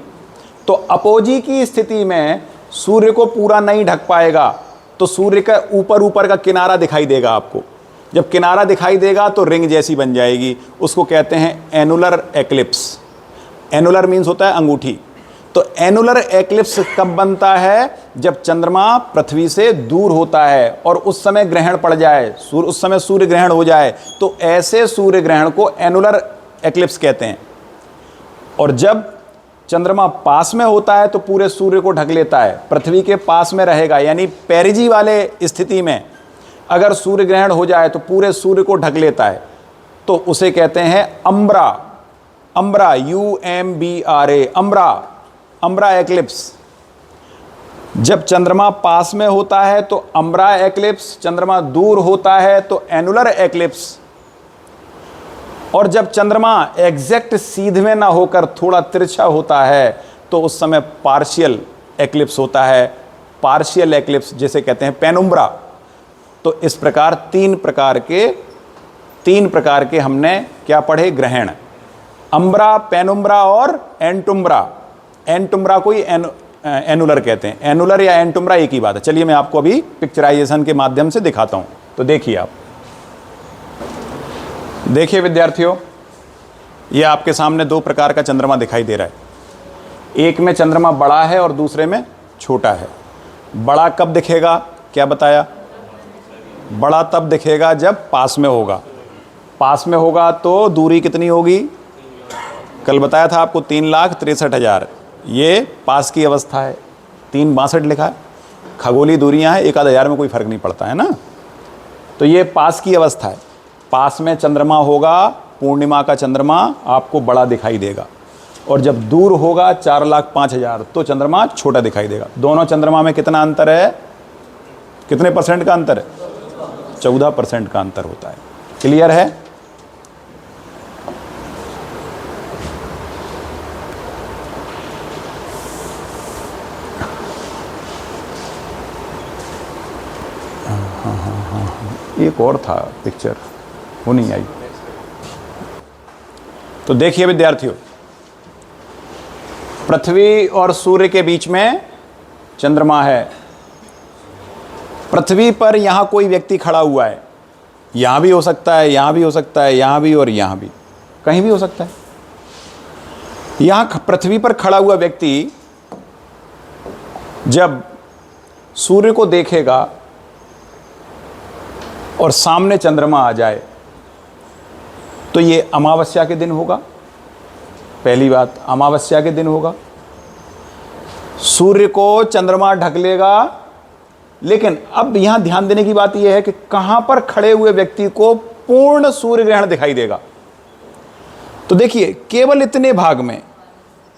तो अपोजी की स्थिति में सूर्य को पूरा नहीं ढक पाएगा, तो सूर्य का ऊपर ऊपर का किनारा दिखाई देगा आपको। जब किनारा दिखाई देगा तो रिंग जैसी बन जाएगी, उसको कहते हैं एनुलर एक्लिप्स। एनुलर मीन्स होता है अंगूठी। तो एनुलर एक्लिप्स कब बनता है? जब चंद्रमा पृथ्वी से दूर होता है और उस समय ग्रहण पड़ जाए, उस समय सूर्य ग्रहण हो जाए, तो ऐसे सूर्य ग्रहण को एनुलर एक्लिप्स कहते हैं। और जब चंद्रमा पास में होता है तो पूरे सूर्य को ढक लेता है, पृथ्वी के पास में रहेगा, यानी पेरिजी वाले स्थिति में अगर सूर्य ग्रहण हो जाए तो पूरे सूर्य को ढक लेता है, तो उसे कहते हैं umbra. Umbra, UMBRA, umbra, umbra eclipse. जब चंद्रमा पास में होता है तो अम्ब्रा एक्लिप्स, चंद्रमा दूर होता है तो एनुलर एक्लिप्स। और जब चंद्रमा एग्जैक्ट सीधे में ना होकर थोड़ा तिरछा होता है तो उस समय पार्शियल एक्लिप्स होता है। पार्शियल एक्लिप्स जिसे कहते हैं पेनुम्ब्रा। तो इस प्रकार तीन प्रकार के हमने क्या पढ़े? ग्रहण। अम्ब्रा, पेनुम्ब्रा और एंटुम्ब्रा। एंटुम्ब्रा को ही एनुलर कहते हैं। एनुलर या एंटुम्ब्रा एक ही बात है। चलिए मैं आपको अभी पिक्चराइजेशन के माध्यम से दिखाता हूं। तो देखिए आप, देखिए विद्यार्थियों, ये आपके सामने दो प्रकार का चंद्रमा दिखाई दे रहा है। एक में चंद्रमा बड़ा है और दूसरे में छोटा है। बड़ा कब दिखेगा? क्या बताया? बड़ा तब दिखेगा जब पास में होगा। पास में होगा तो दूरी कितनी होगी? कल बताया था आपको 3,63,000। ये पास की अवस्था है। 362 लिखा है। खगोलीय दूरियां हैं, 1,000 में कोई फर्क नहीं पड़ता है ना। तो ये पास की अवस्था है। पास में चंद्रमा होगा, पूर्णिमा का चंद्रमा आपको बड़ा दिखाई देगा, और जब दूर होगा 4,05,000 तो चंद्रमा छोटा दिखाई देगा। दोनों चंद्रमा में कितना अंतर है? कितने % का अंतर है? 14% का अंतर होता है। क्लियर है? एक और था पिक्चर, वो नहीं आई। तो देखिए विद्यार्थियों, पृथ्वी और सूर्य के बीच में चंद्रमा है। पृथ्वी पर यहां कोई व्यक्ति खड़ा हुआ है। यहां भी हो सकता है, यहां भी हो सकता है, यहां भी और यहां भी, कहीं भी हो सकता है। यहां पृथ्वी पर खड़ा हुआ व्यक्ति जब सूर्य को देखेगा और सामने चंद्रमा आ जाए तो ये अमावस्या के दिन होगा। पहली बात, अमावस्या के दिन होगा। सूर्य को चंद्रमा ढक लेगा। लेकिन अब यहां ध्यान देने की बात यह है कि कहां पर खड़े हुए व्यक्ति को पूर्ण सूर्य ग्रहण दिखाई देगा। तो देखिए, केवल इतने भाग में,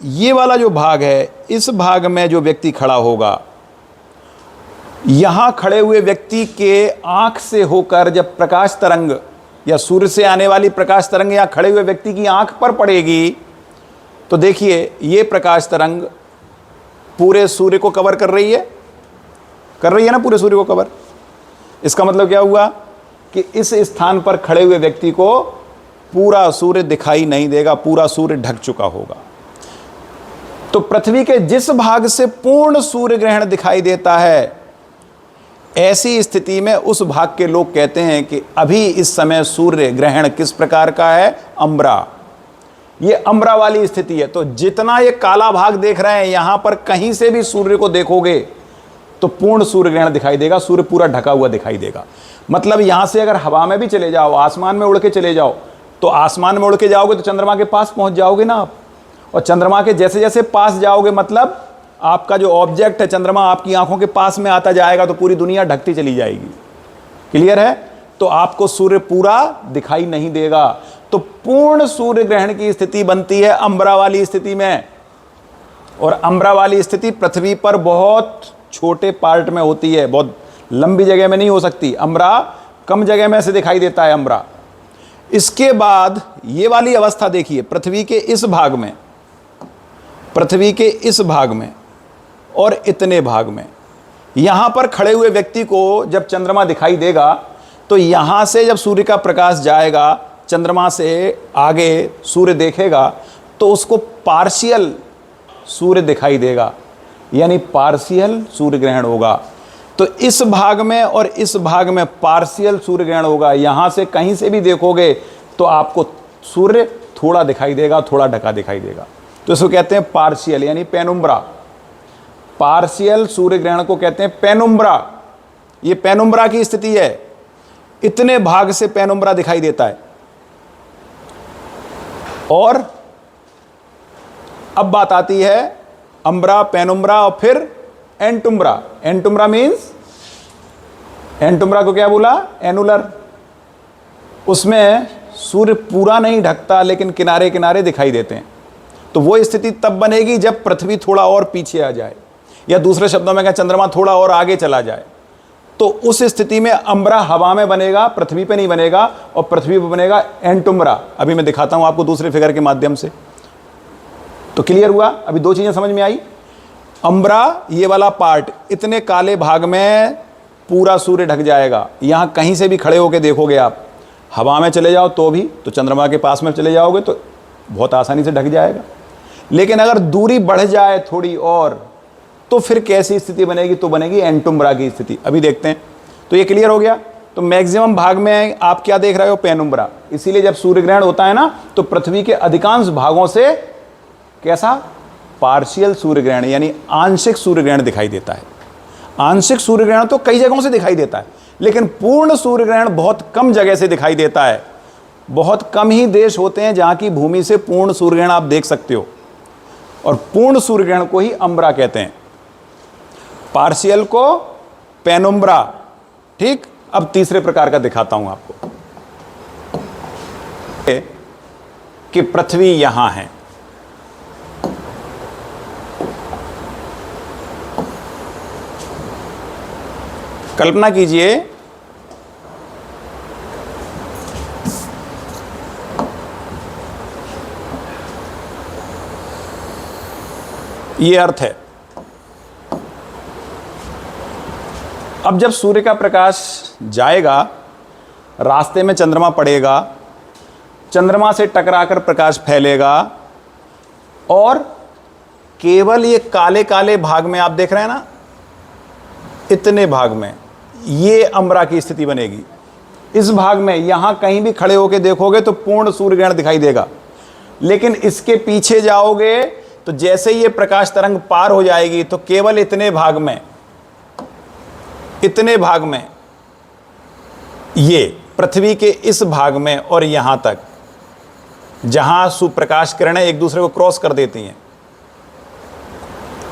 ये वाला जो भाग है, इस भाग में जो व्यक्ति खड़ा होगा, यहां खड़े हुए व्यक्ति के आंख से होकर जब प्रकाश तरंग या सूर्य से आने वाली प्रकाश तरंग यहां खड़े हुए व्यक्ति की आंख पर पड़ेगी, तो देखिए ये प्रकाश तरंग पूरे सूर्य को कवर कर रही है ना, पूरे सूर्य को कवर। इसका मतलब क्या हुआ कि इस स्थान पर खड़े हुए व्यक्ति को पूरा सूर्य दिखाई नहीं देगा, पूरा सूर्य ढक चुका होगा। तो पृथ्वी के जिस भाग से पूर्ण सूर्य ग्रहण दिखाई देता है, ऐसी स्थिति में उस भाग के लोग कहते हैं कि अभी इस समय सूर्य ग्रहण किस प्रकार का है? अम्ब्रा। ये अम्ब्रा वाली स्थिति है। तो जितना ये काला भाग देख रहे हैं, यहां पर कहीं से भी सूर्य को देखोगे तो पूर्ण सूर्य ग्रहण दिखाई देगा, सूर्य पूरा ढका हुआ दिखाई देगा। मतलब यहां से अगर हवा में भी चले जाओ, आसमान में उड़ के चले जाओ, तो आसमान में उड़ के जाओगे तो चंद्रमा के पास पहुंच जाओगे ना आप। और चंद्रमा के जैसे जैसे पास जाओगे, मतलब आपका जो ऑब्जेक्ट है चंद्रमा आपकी आंखों के पास में आता जाएगा, तो पूरी दुनिया ढकती चली जाएगी। क्लियर है? तो आपको सूर्य पूरा दिखाई नहीं देगा। तो पूर्ण सूर्य ग्रहण की स्थिति बनती है अम्ब्रा वाली स्थिति में। और अम्ब्रा वाली स्थिति पृथ्वी पर बहुत छोटे पार्ट में होती है, बहुत लंबी जगह में नहीं हो सकती। अम्ब्रा कम जगह में से दिखाई देता है अम्ब्रा। इसके बाद ये वाली अवस्था देखिए, पृथ्वी के इस भाग में पृथ्वी के इस भाग में और इतने भाग में। यहाँ पर खड़े हुए व्यक्ति को जब चंद्रमा दिखाई देगा तो यहाँ से जब सूर्य का प्रकाश जाएगा, चंद्रमा से आगे सूर्य देखेगा तो उसको पार्शियल सूर्य दिखाई देगा, यानी पार्शियल सूर्य ग्रहण होगा। तो इस भाग में और इस भाग में पार्शियल सूर्य ग्रहण होगा। यहाँ से कहीं से भी देखोगे तो आपको सूर्य थोड़ा दिखाई देगा, थोड़ा ढका दिखाई देगा। तो इसको कहते हैं पार्शियल यानी पेनुम्ब्रा। पार्शियल सूर्य ग्रहण को कहते हैं पेनुम्ब्रा। ये पेनुम्ब्रा की स्थिति है, इतने भाग से पेनुम्ब्रा दिखाई देता है। और अब बात आती है अम्ब्रा, पेनुम्ब्रा और फिर एंटुम्ब्रा। एंटुम्ब्रा मीन्स, एंटुम्ब्रा को क्या बोला? एनुलर। उसमें सूर्य पूरा नहीं ढकता लेकिन किनारे किनारे दिखाई देते हैं। तो वो स्थिति तब बनेगी जब पृथ्वी थोड़ा और पीछे आ जाए, या दूसरे शब्दों में कहें चंद्रमा थोड़ा और आगे चला जाए। तो उस स्थिति में अम्ब्रा हवा में बनेगा, पृथ्वी पे नहीं बनेगा, और पृथ्वी पे बनेगा एंटुम्ब्रा। अभी मैं दिखाता हूं आपको दूसरे फिगर के माध्यम से। तो क्लियर हुआ? अभी दो चीजें समझ में आई। अम्ब्रा ये वाला पार्ट, इतने काले भाग में पूरा सूर्य ढक जाएगा। यहां कहीं से भी खड़े होकर देखोगे आप, हवा में चले जाओ तो भी, तो चंद्रमा के पास में चले जाओगे तो बहुत आसानी से ढक जाएगा। लेकिन अगर दूरी बढ़ जाए थोड़ी और, तो फिर कैसी स्थिति बनेगी? तो बनेगी एंटुम्ब्रा की स्थिति। अभी देखते हैं। तो ये क्लियर हो गया। तो मैक्सिमम भाग में आप क्या देख रहे हो? पेनुम्ब्रा। इसीलिए जब सूर्य ग्रहण होता है ना, तो पृथ्वी के अधिकांश भागों से कैसा? पार्शियल सूर्य ग्रहण यानी आंशिक सूर्य ग्रहण दिखाई देता है। आंशिक सूर्य ग्रहण तो कई जगहों से दिखाई देता है, लेकिन पूर्ण सूर्य ग्रहण बहुत कम जगह से दिखाई देता है। बहुत कम ही देश होते हैं जहां की भूमि से पूर्ण सूर्य ग्रहण आप देख सकते हो, और पूर्ण सूर्य ग्रहण को ही अम्ब्रा कहते हैं, पार्शियल को पेनुम्ब्रा। ठीक, अब तीसरे प्रकार का दिखाता हूं आपको कि पृथ्वी यहां है। कल्पना कीजिए ये अर्थ है। अब जब सूर्य का प्रकाश जाएगा, रास्ते में चंद्रमा पड़ेगा, चंद्रमा से टकराकर प्रकाश फैलेगा, और केवल ये काले काले भाग में आप देख रहे हैं ना, इतने भाग में ये अम्ब्रा की स्थिति बनेगी। इस भाग में यहां कहीं भी खड़े होकर देखोगे तो पूर्ण सूर्य ग्रहण दिखाई देगा। लेकिन इसके पीछे जाओगे तो जैसे ये प्रकाश तरंग पार हो जाएगी तो केवल इतने भाग में, इतने भाग में, ये पृथ्वी के इस भाग में और यहां तक, जहां सुप्रकाश किरणें एक दूसरे को क्रॉस कर देती हैं,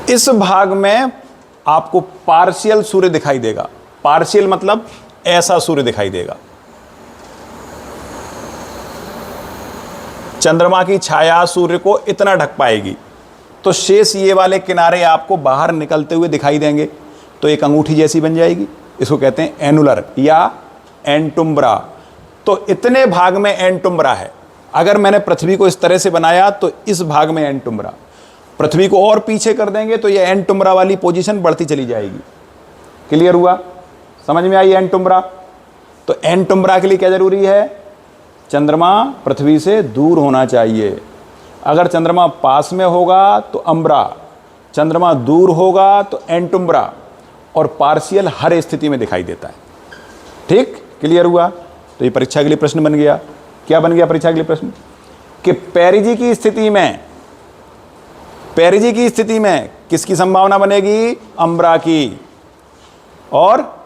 इस भाग में आपको पार्शियल सूर्य दिखाई देगा। पार्शियल मतलब ऐसा सूर्य दिखाई देगा। चंद्रमा की छाया सूर्य को इतना ढक पाएगी, तो शेष ये वाले किनारे आपको बाहर निकलते हुए दिखाई देंगे, तो एक अंगूठी जैसी बन जाएगी। इसको कहते हैं एनुलर या एंटुम्ब्रा। तो इतने भाग में एंटुम्ब्रा है। अगर मैंने पृथ्वी को इस तरह से बनाया तो इस भाग में एंटुम्ब्रा, पृथ्वी को और पीछे कर देंगे तो ये एंटुम्ब्रा वाली पोजीशन बढ़ती चली जाएगी। क्लियर हुआ? समझ में आई एंटुम्ब्रा? तो एंटुम्ब्रा के लिए क्या जरूरी है? चंद्रमा पृथ्वी से दूर होना चाहिए। अगर चंद्रमा पास में होगा तो अम्ब्रा, चंद्रमा दूर होगा तो एंटुम्ब्रा, और पार्शियल हर स्थिति में दिखाई देता है। ठीक, क्लियर हुआ? तो ये परीक्षा के लिए प्रश्न बन गया। क्या बन गया परीक्षा के लिए प्रश्न? कि पेरिजी की स्थिति में, पेरिजी की स्थिति में किसकी संभावना बनेगी? अम्ब्रा की। और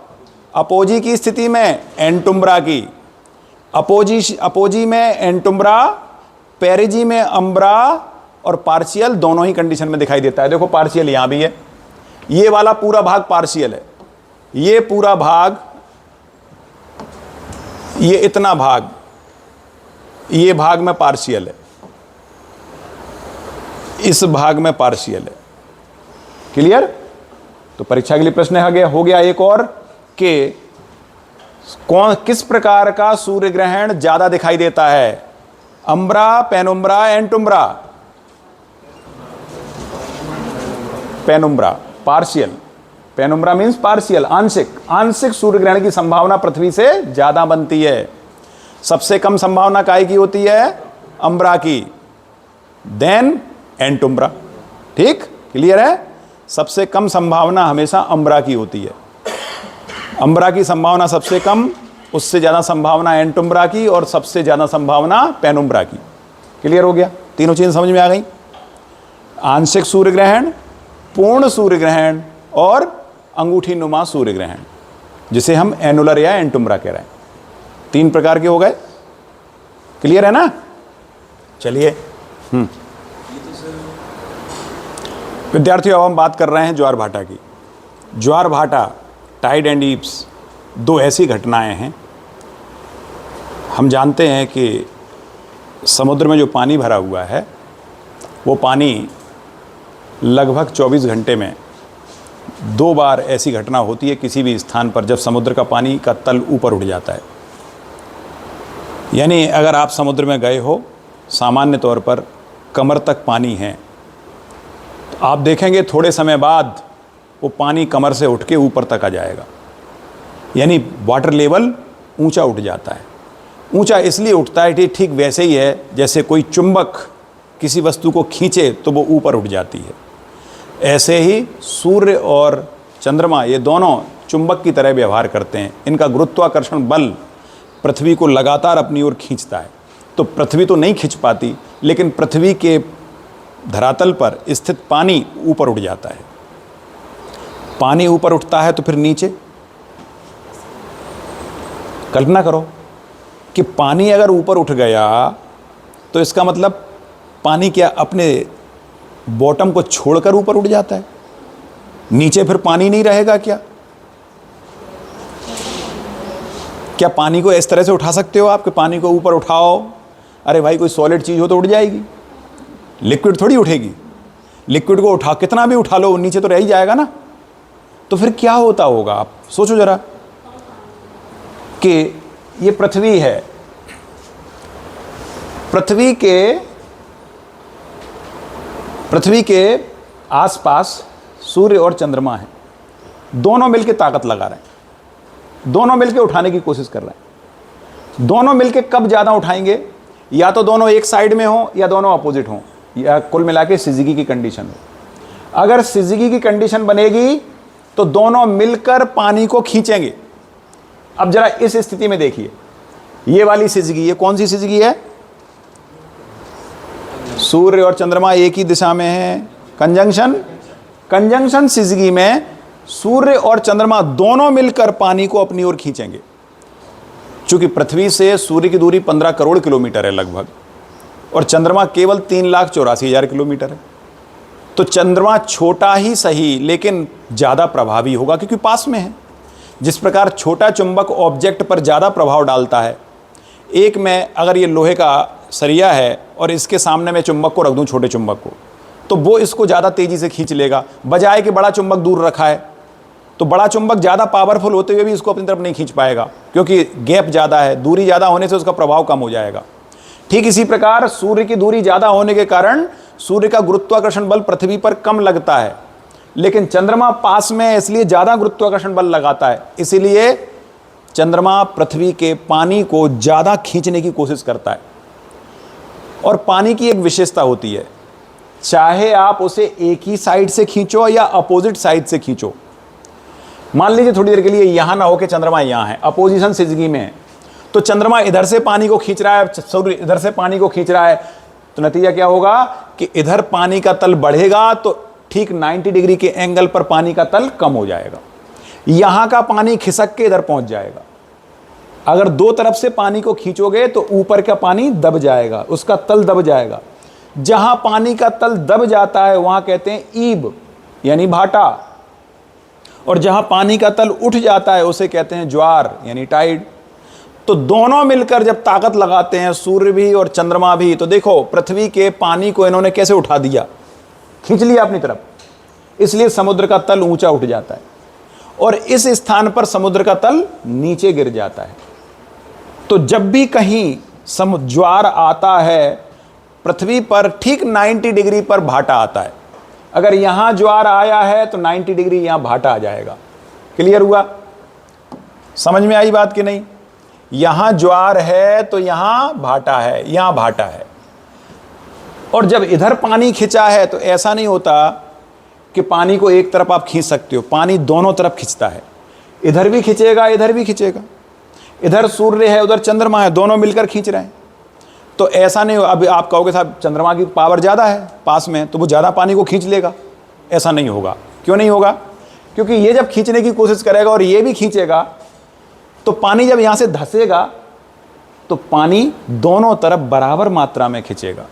अपोजी की स्थिति में एंटुम्ब्रा की। अपोजी में एंटुम्ब्रा, पेरिजी में अम्ब्रा, और पार्शियल दोनों ही कंडीशन में दिखाई देता है। देखो पार्शियल यहां भी है, ये वाला पूरा भाग पार्शियल है, ये पूरा भाग, ये इतना भाग, ये भाग में पार्शियल है, इस भाग में पार्शियल है। क्लियर? तो परीक्षा के लिए प्रश्न हो गया एक और, कि किस प्रकार का सूर्य ग्रहण ज्यादा दिखाई देता है? Umbra, penumbra, antumbra? Penumbra, partial. Penumbra means partial, आंशिक। आंशिक सूर्य ग्रहण की संभावना पृथ्वी से ज़्यादा बनती है। सबसे कम संभावना काय की होती है? अम्ब्रा की, देन एंटुम्ब्रा। ठीक, क्लियर है? सबसे कम संभावना हमेशा अम्ब्रा की होती है। अम्ब्रा की संभावना सबसे कम, उससे ज़्यादा संभावना एंटुम्ब्रा की, और सबसे ज़्यादा संभावना पेनुम्ब्रा की। क्लियर हो गया? तीनों चीज़ें समझ में आ गई? आंशिक सूर्य ग्रहण, पूर्ण सूर्य ग्रहण और अंगूठी नुमा सूर्य ग्रहण, जिसे हम एनुलर या एंटुम्ब्रा कह रहे हैं। 3 प्रकार के हो गए। क्लियर है ना? चलिए विद्यार्थियों, अब हम बात कर रहे हैं ज्वार भाटा की। ज्वार भाटा, टाइड एंड ईप्स, 2 ऐसी घटनाएं हैं। हम जानते हैं कि समुद्र में जो पानी भरा हुआ है, वो पानी लगभग 24 घंटे में 2 बार ऐसी घटना होती है किसी भी स्थान पर, जब समुद्र का पानी का तल ऊपर उठ जाता है। यानी अगर आप समुद्र में गए हो, सामान्य तौर पर कमर तक पानी है, तो आप देखेंगे थोड़े समय बाद वो पानी कमर से उठ के ऊपर तक आ जाएगा। यानी वाटर लेवल ऊंचा उठ जाता है। ऊंचा इसलिए उठता है कि ठीक वैसे ही है जैसे कोई चुंबक किसी वस्तु को खींचे तो वो ऊपर उठ जाती है। ऐसे ही सूर्य और चंद्रमा, ये दोनों चुंबक की तरह व्यवहार करते हैं। इनका गुरुत्वाकर्षण बल पृथ्वी को लगातार अपनी ओर खींचता है। तो पृथ्वी तो नहीं खींच पाती, लेकिन पृथ्वी के धरातल पर स्थित पानी ऊपर उठ जाता है। पानी ऊपर उठता है तो फिर नीचे, कल्पना करो कि पानी अगर ऊपर उठ गया तो इसका मतलब पानी क्या अपने बॉटम को छोड़कर ऊपर उठ जाता है? नीचे फिर पानी नहीं रहेगा क्या? क्या पानी को इस तरह से उठा सकते हो आप कि पानी को ऊपर उठाओ? अरे भाई, कोई सॉलिड चीज़ हो तो उठ जाएगी, लिक्विड थोड़ी उठेगी। लिक्विड को उठा, कितना भी उठा लो, वो नीचे तो रह ही जाएगा ना। तो फिर क्या होता होगा? आप सोचो जरा कि ये पृथ्वी है, पृथ्वी के आसपास सूर्य और चंद्रमा है। दोनों मिलकर ताकत लगा रहे हैं, दोनों मिलकर उठाने की कोशिश कर रहे हैं। दोनों मिलकर कब ज़्यादा उठाएंगे? या तो दोनों एक साइड में हो या दोनों अपोजिट हो, या कुल मिला के सिजिगी की कंडीशन हो। अगर सिजिगी की कंडीशन बनेगी तो दोनों मिलकर पानी को खींचेंगे। अब जरा इस स्थिति में देखिए, ये वाली सिजिगी, ये कौन सी सिजिगी है? सूर्य और चंद्रमा एक ही दिशा में है, कंजंक्शन सिजिगी में सूर्य और चंद्रमा दोनों मिलकर पानी को अपनी ओर खींचेंगे। चूंकि पृथ्वी से सूर्य की दूरी 15 करोड़ किलोमीटर है लगभग, और चंद्रमा केवल 3,84,000 किलोमीटर है। तो चंद्रमा छोटा ही सही लेकिन ज़्यादा प्रभावी होगा क्योंकि पास में है। जिस प्रकार छोटा चुंबक ऑब्जेक्ट पर ज़्यादा प्रभाव डालता है, एक में अगर ये लोहे का सरिया है और इसके सामने मैं चुंबक को रख दूं, छोटे चुंबक को, तो वो इसको ज़्यादा तेज़ी से खींच लेगा, बजाय कि बड़ा चुंबक दूर रखा है तो बड़ा चुंबक ज़्यादा पावरफुल होते हुए भी इसको अपनी तरफ नहीं खींच पाएगा, क्योंकि गैप ज़्यादा है, दूरी ज़्यादा होने से उसका प्रभाव कम हो जाएगा। ठीक इसी प्रकार सूर्य की दूरी ज़्यादा होने के कारण सूर्य का गुरुत्वाकर्षण बल पृथ्वी पर कम लगता है, लेकिन चंद्रमा पास में है इसलिए ज़्यादा गुरुत्वाकर्षण बल लगाता है। इसीलिए चंद्रमा पृथ्वी के पानी को ज़्यादा खींचने की कोशिश करता है। और पानी की एक विशेषता होती है, चाहे आप उसे एक ही साइड से खींचो या अपोजिट साइड से खींचो। मान लीजिए थोड़ी देर के लिए यहां ना हो के चंद्रमा यहां है, अपोजिशन सिजिगी में है, तो चंद्रमा इधर से पानी को खींच रहा है, सूर्य इधर से पानी को खींच रहा है, तो नतीजा क्या होगा कि इधर पानी का तल बढ़ेगा तो ठीक 90 डिग्री के एंगल पर पानी का तल कम हो जाएगा, यहां का पानी खिसक के इधर पहुंच जाएगा। अगर दो तरफ से पानी को खींचोगे तो ऊपर का पानी दब जाएगा, उसका तल दब जाएगा। जहां पानी का तल दब जाता है वहां कहते हैं ईब यानी भाटा, और जहां पानी का तल उठ जाता है उसे कहते हैं ज्वार यानी टाइड। तो दोनों मिलकर जब ताकत लगाते हैं, सूर्य भी और चंद्रमा भी, तो देखो पृथ्वी के पानी को इन्होंने कैसे उठा दिया, खींच लिया अपनी तरफ, इसलिए समुद्र का तल ऊंचा उठ जाता है और इस स्थान पर समुद्र का तल नीचे गिर जाता है। तो जब भी कहीं ज्वार आता है पृथ्वी पर ठीक 90 डिग्री पर भाटा आता है। अगर यहां ज्वार आया है तो 90 डिग्री यहां भाटा आ जाएगा। क्लियर हुआ? समझ में आई बात कि नहीं? यहां ज्वार है तो यहां भाटा है, यहां भाटा है। और जब इधर पानी खिंचा है तो ऐसा नहीं होता कि पानी को एक तरफ आप खींच सकते हो, पानी दोनों तरफ खिंचता है, इधर भी खिंचेगा इधर भी खिंचेगा। इधर सूर्य है उधर चंद्रमा है, दोनों मिलकर खींच रहे हैं। तो ऐसा नहीं हो, अब आप कहोगे साहब चंद्रमा की पावर ज़्यादा है पास में तो वो ज़्यादा पानी को खींच लेगा, ऐसा नहीं होगा। क्यों नहीं होगा? क्योंकि ये जब खींचने की कोशिश करेगा और ये भी खींचेगा तो पानी जब यहाँ से धंसेगा तो पानी दोनों तरफ बराबर मात्रा में खींचेगा।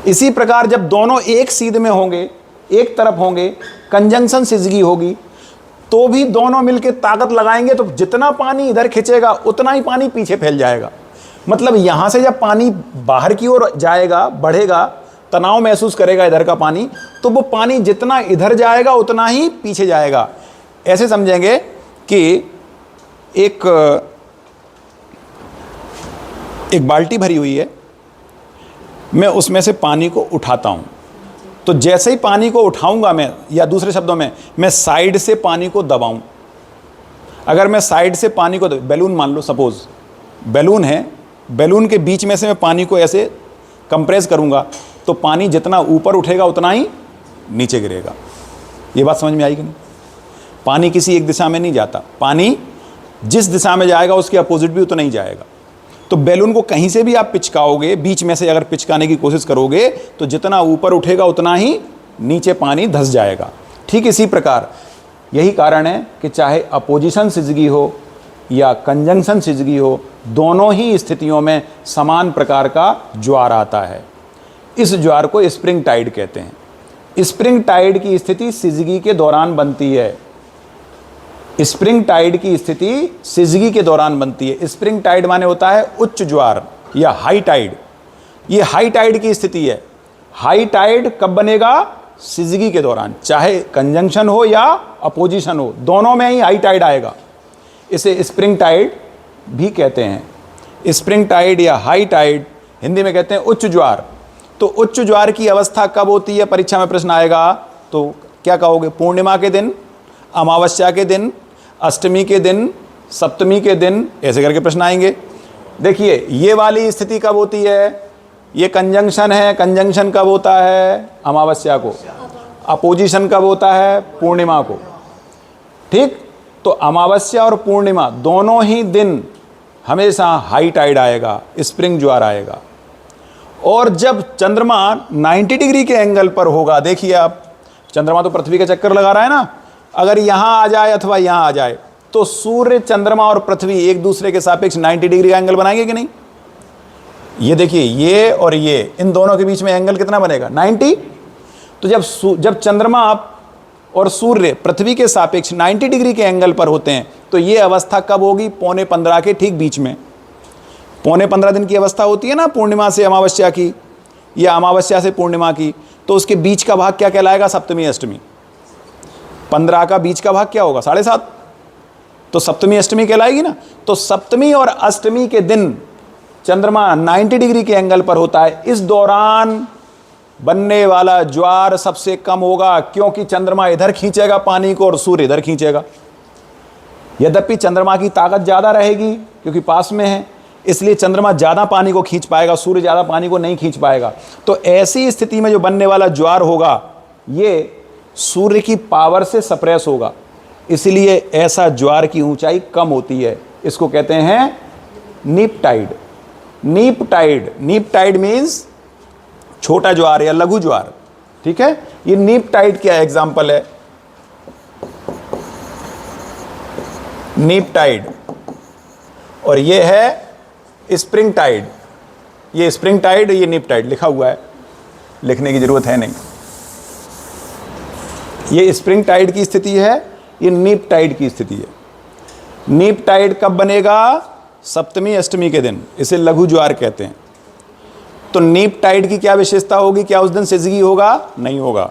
इसी प्रकार जब दोनों एक सीध में होंगे, एक तरफ होंगे, कंजंक्शन सिजगी होगी, तो भी दोनों मिलकर ताकत लगाएंगे तो जितना पानी इधर खींचेगा उतना ही पानी पीछे फैल जाएगा। मतलब यहां से जब पानी बाहर की ओर जाएगा, बढ़ेगा, तनाव महसूस करेगा इधर का पानी, तो वो पानी जितना इधर जाएगा उतना ही पीछे जाएगा। ऐसे समझेंगे कि एक बाल्टी भरी हुई है, मैं उसमें से पानी को उठाता हूं, तो जैसे ही पानी को उठाऊंगा मैं, या दूसरे शब्दों में मैं साइड से पानी को दबाऊं, अगर मैं साइड से पानी को, बैलून मान लो, सपोज बैलून है, बैलून के बीच में से मैं पानी को ऐसे कंप्रेस करूंगा तो पानी जितना ऊपर उठेगा उतना ही नीचे गिरेगा। ये बात समझ में आई कि नहीं? पानी किसी एक दिशा में नहीं जाता, पानी जिस दिशा में जाएगा उसके अपोजिट भी उतना ही जाएगा। तो बैलून को कहीं से भी आप पिचकाओगे, बीच में से अगर पिचकाने की कोशिश करोगे तो जितना ऊपर उठेगा उतना ही नीचे पानी धंस जाएगा। ठीक इसी प्रकार यही कारण है कि चाहे अपोजिशन सिजगी हो या कंजंक्शन सिजगी हो, दोनों ही स्थितियों में समान प्रकार का ज्वार आता है। इस ज्वार को स्प्रिंग टाइड कहते हैं। स्प्रिंग टाइड की स्थिति सिजगी के दौरान बनती है। स्प्रिंग टाइड की स्थिति सिजगी के दौरान बनती है। स्प्रिंग टाइड माने होता है उच्च ज्वार या हाई टाइड। ये हाई टाइड की स्थिति है। हाई टाइड कब बनेगा? सिजगी के दौरान, चाहे कंजंक्शन हो या अपोजिशन हो, दोनों में ही हाई टाइड आएगा। इसे स्प्रिंग टाइड भी कहते हैं। स्प्रिंग टाइड या हाई टाइड हिंदी में कहते हैं उच्च ज्वार। तो उच्च ज्वार की अवस्था कब होती है? परीक्षा में प्रश्न आएगा तो क्या कहोगे? पूर्णिमा के दिन, अमावस्या के दिन, अष्टमी के दिन, सप्तमी के दिन, ऐसे करके प्रश्न आएंगे। देखिए ये वाली स्थिति कब होती है? ये कंजंक्शन है, कंजंक्शन कब होता है? अमावस्या को। अपोजिशन कब होता है? पूर्णिमा को। ठीक, तो अमावस्या और पूर्णिमा दोनों ही दिन हमेशा हाई टाइड आएगा, स्प्रिंग ज्वार आएगा। और जब चंद्रमा 90 डिग्री के एंगल पर होगा, देखिए आप, चंद्रमा तो पृथ्वी का चक्कर लगा रहा है ना, अगर यहां आ जाए अथवा यहां आ जाए तो सूर्य, चंद्रमा और पृथ्वी एक दूसरे के सापेक्ष 90 डिग्री का एंगल बनाएंगे कि नहीं? ये देखिए, ये और ये, इन दोनों के बीच में एंगल कितना बनेगा? 90। तो जब चंद्रमा और सूर्य पृथ्वी के सापेक्ष 90 डिग्री के एंगल पर होते हैं तो ये अवस्था कब होगी? 15.25 के ठीक बीच में। 15.25 दिन की अवस्था होती है ना पूर्णिमा से अमावस्या की या अमावस्या से पूर्णिमा की, तो उसके बीच का भाग क्या कहलाएगा? सप्तमी अष्टमी। 15 का बीच का भाग क्या होगा? 7.5। तो सप्तमी अष्टमी कहलाएगी ना। तो सप्तमी और अष्टमी के दिन चंद्रमा 90 डिग्री के एंगल पर होता है। इस दौरान बनने वाला ज्वार सबसे कम होगा, क्योंकि चंद्रमा इधर खींचेगा पानी को और सूर्य इधर खींचेगा। यद्यपि चंद्रमा की ताकत ज़्यादा रहेगी क्योंकि पास में है, इसलिए चंद्रमा ज़्यादा पानी को खींच पाएगा, सूर्य ज़्यादा पानी को नहीं खींच पाएगा। तो ऐसी स्थिति में जो बनने वाला ज्वार होगा ये सूर्य की पावर से सप्रेस होगा, इसलिए ऐसा ज्वार की ऊंचाई कम होती है। इसको कहते हैं नीप टाइड। नीप टाइड, नीप टाइड मीन्स छोटा ज्वार या लघु ज्वार। ठीक है, ये नीप टाइड क्या एग्जाम्पल है? नीप टाइड। और ये है स्प्रिंग टाइड। ये स्प्रिंग टाइड, ये नीप टाइड लिखा हुआ है, लिखने की जरूरत है नहीं। ये स्प्रिंग टाइड की स्थिति है, ये नीप टाइड की स्थिति है। नीप टाइड कब बनेगा? सप्तमी अष्टमी के दिन। इसे लघु ज्वार कहते हैं। तो नीप टाइड की क्या विशेषता होगी? क्या उस दिन सिजगी होगा? नहीं होगा।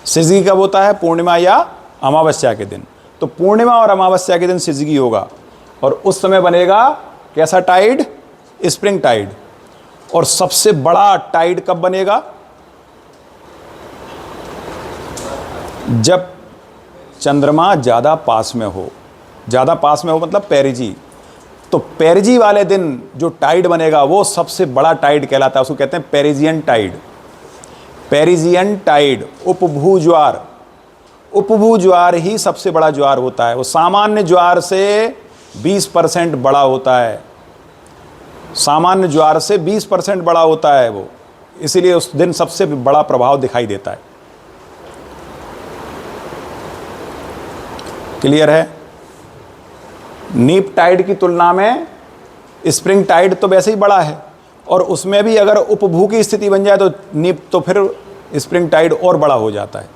सिजगी कब होता है? पूर्णिमा या अमावस्या के दिन। तो पूर्णिमा और अमावस्या के दिन सिजगी होगा और उस समय बनेगा कैसा टाइड? Spring Tide. और सबसे बड़ा टाइड कब बनेगा? जब चंद्रमा ज़्यादा पास में हो, ज़्यादा पास में हो मतलब पेरिजी, तो पेरिजी वाले दिन जो टाइड बनेगा वो सबसे बड़ा टाइड कहलाता है, उसको कहते हैं पेरिजियन टाइड। पेरिजियन टाइड, उपभू ज्वार, उपभू ज्वार ही सबसे बड़ा ज्वार होता है। वो सामान्य ज्वार से 20% बड़ा होता है, सामान्य ज्वार से 20% बड़ा होता है वो, इसीलिए उस दिन सबसे बड़ा प्रभाव दिखाई देता है। क्लियर है? नीप टाइड की तुलना में स्प्रिंग टाइड तो वैसे ही बड़ा है, और उसमें भी अगर उपभू की स्थिति बन जाए तो नीप, तो फिर स्प्रिंग टाइड और बड़ा हो जाता है।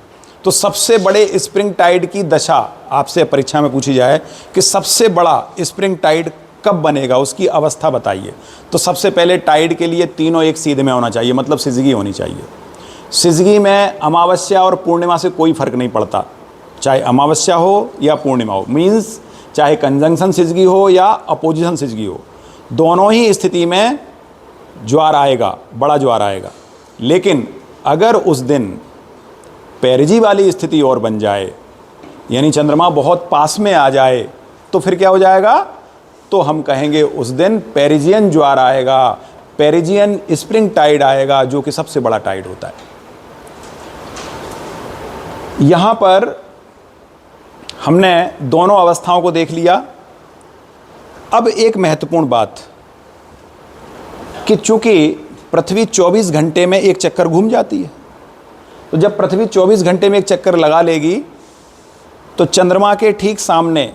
तो सबसे बड़े स्प्रिंग टाइड की दशा आपसे परीक्षा में पूछी जाए कि सबसे बड़ा स्प्रिंग टाइड कब बनेगा, उसकी अवस्था बताइए। तो सबसे पहले टाइड के लिए तीनों एक सीध में होना चाहिए, मतलब सिजगी होनी चाहिए। सिजगी में अमावस्या और पूर्णिमा से कोई फर्क नहीं पड़ता, चाहे अमावस्या हो या पूर्णिमा हो, मीन्स चाहे कंजंक्शन सिजगी हो या अपोजिशन सिजगी हो, दोनों ही स्थिति में ज्वार आएगा, बड़ा ज्वार आएगा। लेकिन अगर उस दिन पेरिजी वाली स्थिति और बन जाए, यानी चंद्रमा बहुत पास में आ जाए, तो फिर क्या हो जाएगा? तो हम कहेंगे उस दिन पेरिजियन ज्वार आएगा, पेरिजियन स्प्रिंग टाइड आएगा, जो कि सबसे बड़ा टाइड होता है। यहां पर हमने दोनों अवस्थाओं को देख लिया। अब एक महत्वपूर्ण बात कि चूंकि पृथ्वी 24 घंटे में एक चक्कर घूम जाती है, तो जब पृथ्वी 24 घंटे में एक चक्कर लगा लेगी, तो चंद्रमा के ठीक सामने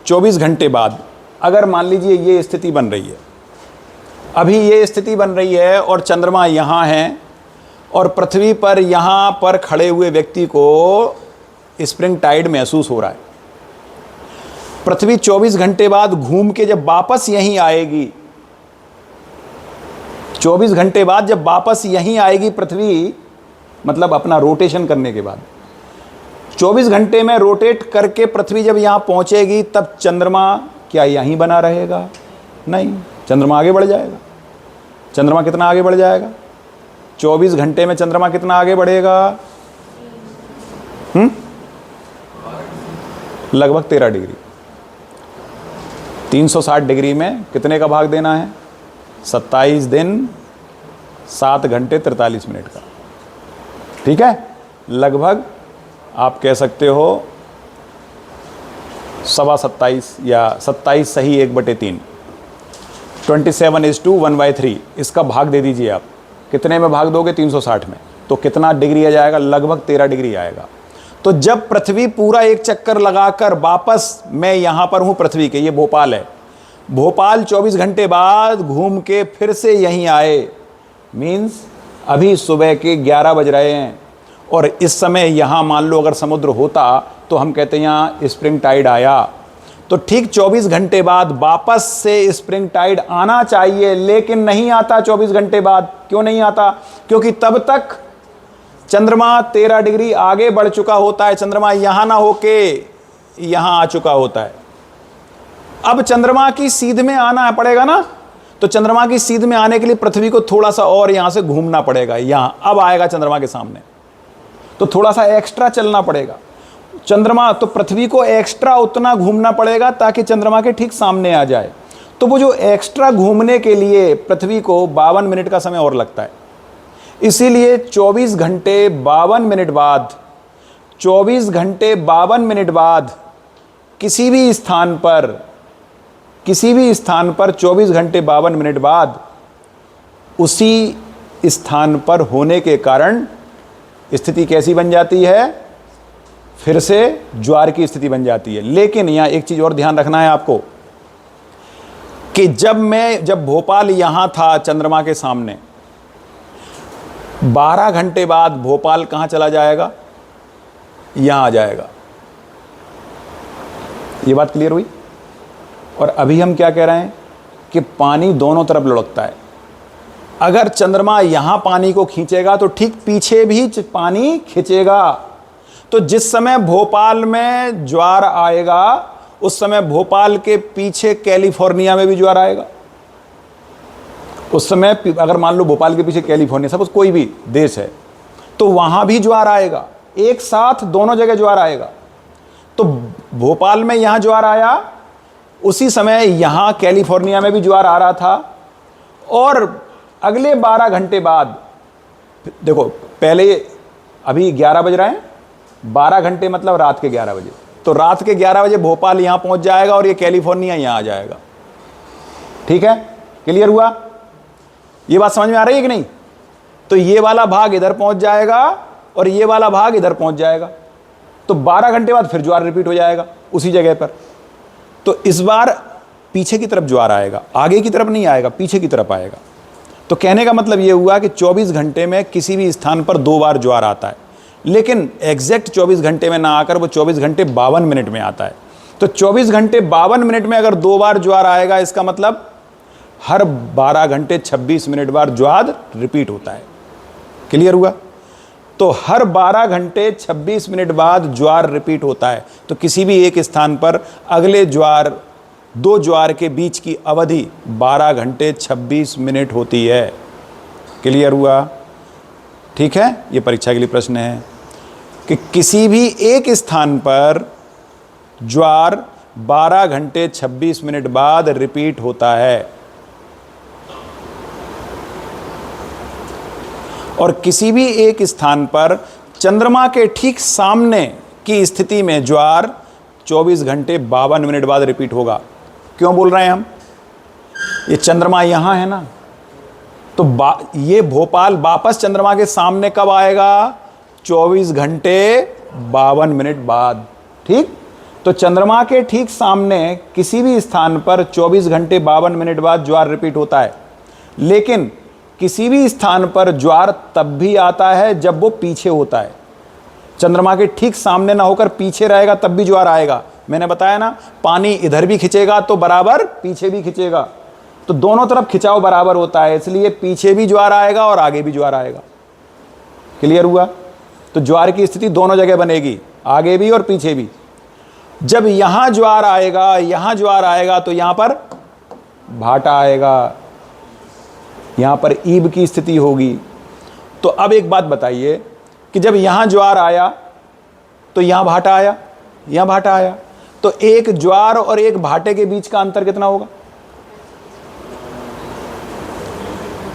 24 घंटे बाद अगर मान लीजिए ये स्थिति बन रही है, अभी ये स्थिति बन रही है और चंद्रमा यहाँ है, और पृथ्वी पर यहाँ पर खड़े हुए व्यक्ति को स्प्रिंग टाइड महसूस हो रहा है। पृथ्वी 24 घंटे बाद घूम के जब वापस यहीं आएगी, 24 घंटे बाद जब वापस यहीं आएगी पृथ्वी, मतलब अपना रोटेशन करने के बाद 24 घंटे में रोटेट करके पृथ्वी जब यहाँ पहुँचेगी, तब चंद्रमा क्या यहीं बना रहेगा? नहीं, चंद्रमा आगे बढ़ जाएगा। चंद्रमा कितना आगे बढ़ जाएगा? 24 घंटे में चंद्रमा कितना आगे बढ़ेगा? लगभग 13 डिग्री। 360 डिग्री में कितने का भाग देना है? 27 दिन 7 घंटे 43 मिनट का। ठीक है, लगभग आप कह सकते हो 27 या 27 सही 1/3, 27:1/3। इसका भाग दे दीजिए आप, कितने में भाग दोगे? 360 में, तो कितना डिग्री आ जाएगा? लगभग 13 डिग्री आएगा। तो जब पृथ्वी पूरा एक चक्कर लगाकर वापस, मैं यहाँ पर हूँ पृथ्वी के, ये भोपाल है, भोपाल 24 घंटे बाद घूम के फिर से यहीं आए, मीन्स अभी सुबह के 11 बज रहे हैं, और इस समय यहाँ मान लो अगर समुद्र होता तो हम कहते हैं यहाँ स्प्रिंग टाइड आया। तो ठीक 24 घंटे बाद वापस से स्प्रिंग टाइड आना चाहिए, लेकिन नहीं आता 24 घंटे बाद। क्यों नहीं आता? क्योंकि तब तक चंद्रमा 13 डिग्री आगे बढ़ चुका होता है, चंद्रमा यहाँ ना होके यहाँ आ चुका होता है। अब चंद्रमा की सीध में आना पड़ेगा ना, तो चंद्रमा की सीध में आने के लिए पृथ्वी को थोड़ा सा और यहाँ से घूमना पड़ेगा, यहाँ अब आएगा चंद्रमा के सामने, तो थोड़ा सा एक्स्ट्रा चलना पड़ेगा चंद्रमा, तो पृथ्वी को एक्स्ट्रा उतना घूमना पड़ेगा ताकि चंद्रमा के ठीक सामने आ जाए। तो वो जो एक्स्ट्रा घूमने के लिए पृथ्वी को 52 मिनट का समय और लगता है, इसीलिए 24 घंटे 52 मिनट बाद, 24 घंटे 52 मिनट बाद किसी भी स्थान पर 24 घंटे 52 मिनट बाद उसी स्थान पर होने के कारण स्थिति कैसी बन जाती है? फिर से ज्वार की स्थिति बन जाती है। लेकिन यहां एक चीज और ध्यान रखना है आपको कि जब भोपाल यहां था चंद्रमा के सामने, 12 घंटे बाद भोपाल कहां चला जाएगा? यहां आ जाएगा। ये बात क्लियर हुई? और अभी हम क्या कह रहे हैं कि पानी दोनों तरफ लुढ़कता है। अगर चंद्रमा यहां पानी को खींचेगा तो ठीक पीछे भी पानी खींचेगा। तो जिस समय भोपाल में ज्वार आएगा, उस समय भोपाल के पीछे कैलिफोर्निया में भी ज्वार आएगा। उस समय अगर मान लो भोपाल के पीछे कैलिफोर्निया, सपोज कोई भी देश है, तो वहां भी ज्वार आएगा। एक साथ दोनों जगह ज्वार आएगा। तो भोपाल में यहां ज्वार आया, उसी समय यहां कैलिफोर्निया में भी ज्वार आ रहा था, और अगले 12 घंटे बाद, देखो पहले अभी 11 बज रहे हैं, 12 घंटे मतलब रात के 11 बजे, तो रात के 11 बजे भोपाल यहां पहुंच जाएगा और ये कैलिफोर्निया यहां आ जाएगा। ठीक है, क्लियर हुआ? ये बात समझ में आ रही है कि नहीं? तो ये वाला भाग इधर पहुंच जाएगा और ये वाला भाग इधर पहुंच जाएगा, तो 12 घंटे बाद फिर ज्वार रिपीट हो जाएगा उसी जगह पर। तो इस बार पीछे की तरफ ज्वार आएगा, आगे की तरफ नहीं आएगा, पीछे की तरफ आएगा। तो कहने का मतलब ये हुआ कि 24 घंटे में किसी भी स्थान पर 2 बार ज्वार आता है, लेकिन एग्जैक्ट 24 घंटे में ना आकर वो 24 घंटे 52 मिनट में आता है। तो 24 घंटे 52 मिनट में अगर 2 बार ज्वार आएगा, इसका मतलब हर 12 घंटे 26 मिनट बाद ज्वार रिपीट होता है। क्लियर हुआ? तो हर 12 घंटे 26 मिनट बाद ज्वार रिपीट होता है। तो किसी भी एक स्थान पर अगले ज्वार, 2 ज्वार के बीच की अवधि 12 घंटे 26 मिनट होती है। क्लियर हुआ? ठीक है, ये परीक्षा के लिए प्रश्न है कि किसी भी एक स्थान पर ज्वार 12 घंटे 26 मिनट बाद रिपीट होता है, और किसी भी एक स्थान पर चंद्रमा के ठीक सामने की स्थिति में ज्वार 24 घंटे 52 मिनट बाद रिपीट होगा। क्यों बोल रहे हैं हम? ये चंद्रमा यहां है ना, तो ये भोपाल वापस चंद्रमा के सामने कब आएगा? 24 घंटे 52 मिनट बाद। ठीक, तो चंद्रमा के ठीक सामने किसी भी स्थान पर 24 घंटे 52 मिनट बाद ज्वार रिपीट होता है, लेकिन किसी भी स्थान पर ज्वार तब भी आता है जब वो पीछे होता है। चंद्रमा के ठीक सामने ना होकर पीछे रहेगा तब भी ज्वार आएगा। मैंने बताया ना, पानी इधर भी खिंचेगा तो बराबर पीछे भी खिंचेगा, तो दोनों तरफ खिंचाव बराबर होता है, इसलिए पीछे भी ज्वार आएगा और आगे भी ज्वार आएगा। क्लियर हुआ? तो ज्वार की स्थिति दोनों जगह बनेगी, आगे भी और पीछे भी। जब यहां ज्वार आएगा, यहां ज्वार आएगा, तो यहां पर भाटा आएगा, यहां पर ईब की स्थिति होगी। तो अब एक बात बताइए कि जब यहां ज्वार आया तो यहां भाटा आया, यहां भाटा आया, तो एक ज्वार और एक भाटे के बीच का अंतर कितना होगा?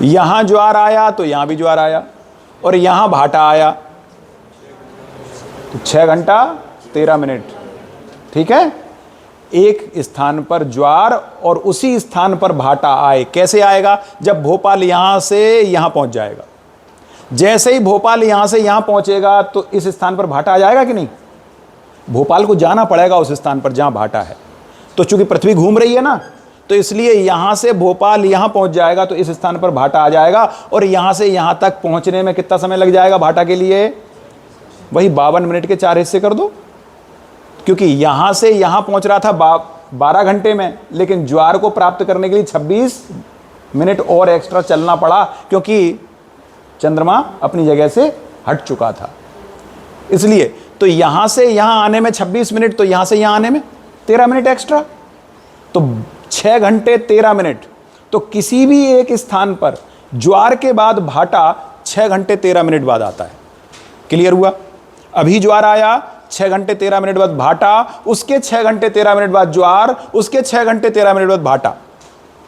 यहां ज्वार आया तो यहां भी ज्वार आया, और यहां भाटा आया, तो 6 घंटा 13 मिनट। ठीक है, एक स्थान पर ज्वार और उसी स्थान पर भाटा आए। कैसे आएगा? जब भोपाल यहां से यहां पहुंच जाएगा, जैसे ही भोपाल यहां से यहां पहुंचेगा तो इस स्थान पर भाटा आ जाएगा कि नहीं? भोपाल को जाना पड़ेगा उस स्थान पर जहां भाटा है। तो चूंकि पृथ्वी घूम रही है ना, तो इसलिए यहां से भोपाल यहां पहुंच जाएगा तो इस स्थान पर भाटा आ जाएगा, और यहां से यहां तक पहुंचने में कितना समय लग जाएगा भाटा के लिए? वही 52 मिनट के 4 हिस्से कर दो, क्योंकि यहां से यहां पहुंच रहा था 12 घंटे में, लेकिन ज्वार को प्राप्त करने के लिए 26 मिनट और एक्स्ट्रा चलना पड़ा, क्योंकि चंद्रमा अपनी जगह से हट चुका था। इसलिए तो यहां से यहां आने में 26 मिनट, तो यहां से यहां आने में 13 मिनट एक्स्ट्रा, तो 6 घंटे 13 मिनट। तो किसी भी एक स्थान पर ज्वार के बाद भाटा 6 घंटे 13 मिनट बाद आता है। क्लियर हुआ? अभी ज्वार आया, 6 घंटे 13 मिनट बाद भाटा, उसके 6 घंटे 13 मिनट बाद ज्वार, उसके 6 घंटे 13 मिनट बाद भाटा,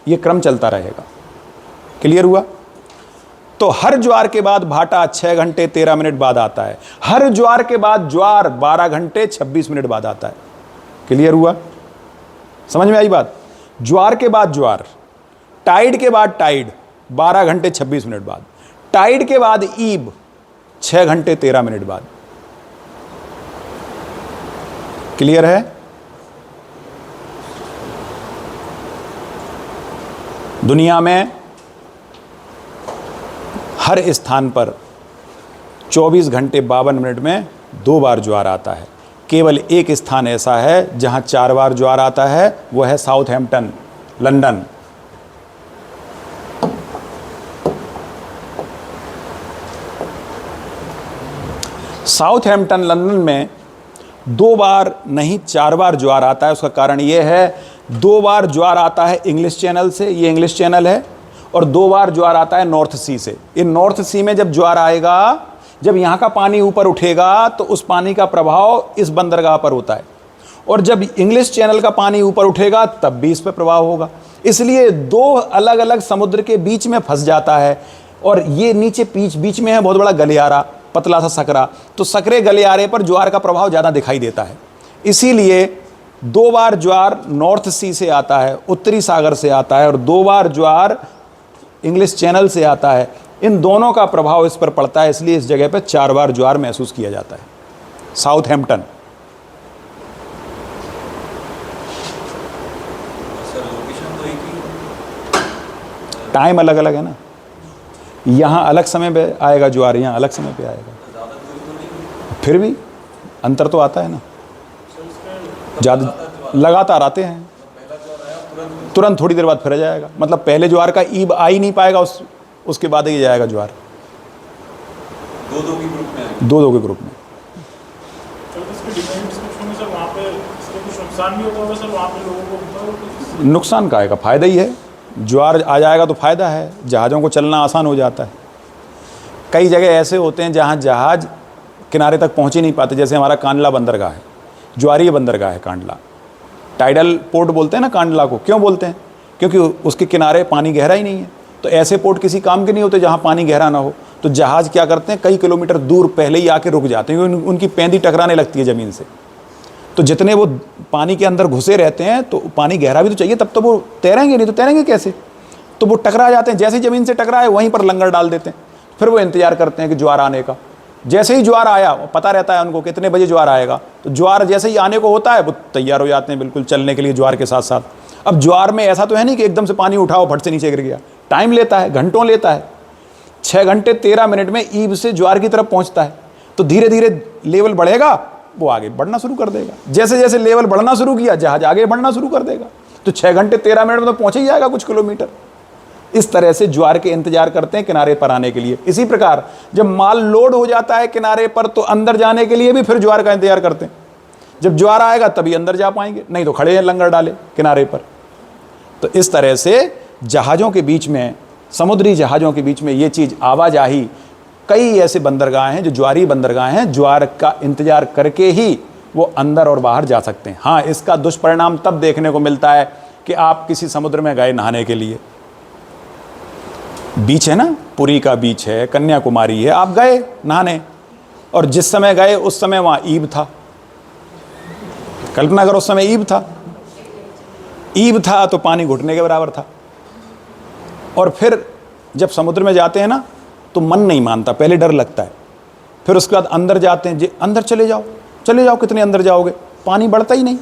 यह क्रम चलता रहेगा। क्लियर हुआ? तो हर ज्वार के बाद भाटा 6 घंटे 13 मिनट बाद आता है, हर ज्वार के बाद ज्वार 12 घंटे 26 मिनट बाद आता है। क्लियर हुआ? समझ में आई बात? ज्वार के बाद ज्वार, टाइड के बाद टाइड 12 घंटे 26 मिनट बाद, टाइड के बाद ईब 6 घंटे 13 मिनट बाद। क्लियर है? दुनिया में हर स्थान पर 24 घंटे 52 मिनट में 2 बार ज्वार आता है। केवल एक स्थान ऐसा है जहां 4 बार ज्वार आता है, वह है साउथहैम्पटन, लंदन। साउथहैम्पटन लंदन में 2 बार नहीं 4 बार ज्वार आता है। उसका कारण यह है, 2 बार ज्वार आता है इंग्लिश चैनल से, ये इंग्लिश चैनल है, और 2 बार ज्वार आता है नॉर्थ सी से। ये नॉर्थ सी में जब ज्वार आएगा, जब यहाँ का पानी ऊपर उठेगा तो उस पानी का प्रभाव इस बंदरगाह पर होता है, और जब इंग्लिश चैनल का पानी ऊपर उठेगा तब भी इस पर प्रभाव होगा। इसलिए दो अलग अलग समुद्र के बीच में फंस जाता है। और ये नीचे बीच में है बहुत बड़ा गलियारा, पतला सा सकरा, तो सकरे गलियारे पर ज्वार का प्रभाव ज़्यादा दिखाई देता है। इसीलिए 2 बार ज्वार नॉर्थ सी से आता है, उत्तरी सागर से आता है, और 2 बार ज्वार इंग्लिश चैनल से आता है। इन दोनों का प्रभाव इस पर पड़ता है, इसलिए इस जगह पर 4 बार ज्वार महसूस किया जाता है। साउथहैम्पटन। टाइम अलग अलग है ना, यहाँ अलग समय पे आएगा ज्वार, यहाँ अलग समय पे आएगा, फिर भी अंतर तो आता है ना। ज़्यादा लगातार आते हैं, तुरंत थोड़ी देर बाद फिर जाएगा। मतलब पहले ज्वार का ईब आ ही नहीं पाएगा, उसके बाद ही जाएगा ज्वार। 2-2 के ग्रुप में, 2-2 के ग्रुप में। नुकसान का आएगा, फायदा ही है। ज्वार आ जाएगा तो फायदा है, जहाज़ों को चलना आसान हो जाता है। कई जगह ऐसे होते हैं जहाँ जहाज़ किनारे तक पहुँच ही नहीं पाते, जैसे हमारा कांडला बंदरगाह है, ज्वारीय बंदरगाह है कांडला। टाइडल पोर्ट बोलते हैं ना कांडला को, क्यों बोलते हैं? क्योंकि उसके किनारे पानी गहरा ही नहीं है। तो ऐसे पोर्ट किसी काम के नहीं होते जहाँ पानी गहरा ना हो। तो जहाज़ क्या करते हैं, कई किलोमीटर दूर पहले ही आके रुक जाते हैं, क्योंकि उनकी पैंदी टकराने लगती है ज़मीन से। तो जितने वो पानी के अंदर घुसे रहते हैं, तो पानी गहरा भी तो चाहिए, तब तो वो तैरेंगे, नहीं तो तैरेंगे कैसे? तो वो टकरा जाते हैं, जैसे ही ज़मीन से टकराए वहीं पर लंगर डाल देते हैं। फिर वो इंतज़ार करते हैं कि ज्वार आने का। जैसे ही ज्वार आया, पता रहता है उनको कितने बजे ज्वार आएगा, तो ज्वार जैसे ही आने को होता है वो तैयार हो जाते हैं बिल्कुल चलने के लिए ज्वार के साथ साथ। अब ज्वार में ऐसा तो है नहीं कि एकदम से पानी उठाओ फट से नीचे गिर गया, टाइम लेता है, घंटों लेता है। 6 घंटे 13 मिनट में ईब से ज्वार की तरफ पहुँचता है। तो धीरे धीरे लेवल बढ़ेगा, वो आगे बढ़ना शुरू कर देगा। जैसे जैसे लेवल बढ़ना शुरू किया, जहाज आगे बढ़ना शुरू कर देगा। तो 6 घंटे 13 मिनट में तो पहुँच ही जाएगा कुछ किलोमीटर। इस तरह से ज्वार के इंतजार करते हैं किनारे पर आने के लिए। इसी प्रकार जब माल लोड हो जाता है किनारे पर, तो अंदर जाने के लिए भी फिर ज्वार का इंतजार करते हैं। जब ज्वार आएगा तभी अंदर जा पाएंगे, नहीं तो खड़े हैं लंगर डाले किनारे पर। तो इस तरह से जहाज़ों के बीच में, समुद्री जहाज़ों के बीच में ये चीज़ आवाजाही, कई ऐसे बंदरगाह हैं जो ज्वारी बंदरगाह हैं, ज्वार का इंतजार करके ही वो अंदर और बाहर जा सकते हैं। हाँ, इसका दुष्परिणाम तब देखने को मिलता है कि आप किसी समुद्र में गए नहाने के लिए, बीच है ना, पुरी का बीच है, कन्याकुमारी है, आप गए नहाने, और जिस समय गए उस समय वहाँ ईब था। कल्पना करो उस समय ईब था, ईब था तो पानी घुटने के बराबर था। और फिर जब समुद्र में जाते हैं ना तो मन नहीं मानता, पहले डर लगता है, फिर उसके बाद अंदर जाते हैं, अंदर चले जाओ चले जाओ, कितने अंदर जाओगे, पानी बढ़ता ही नहीं,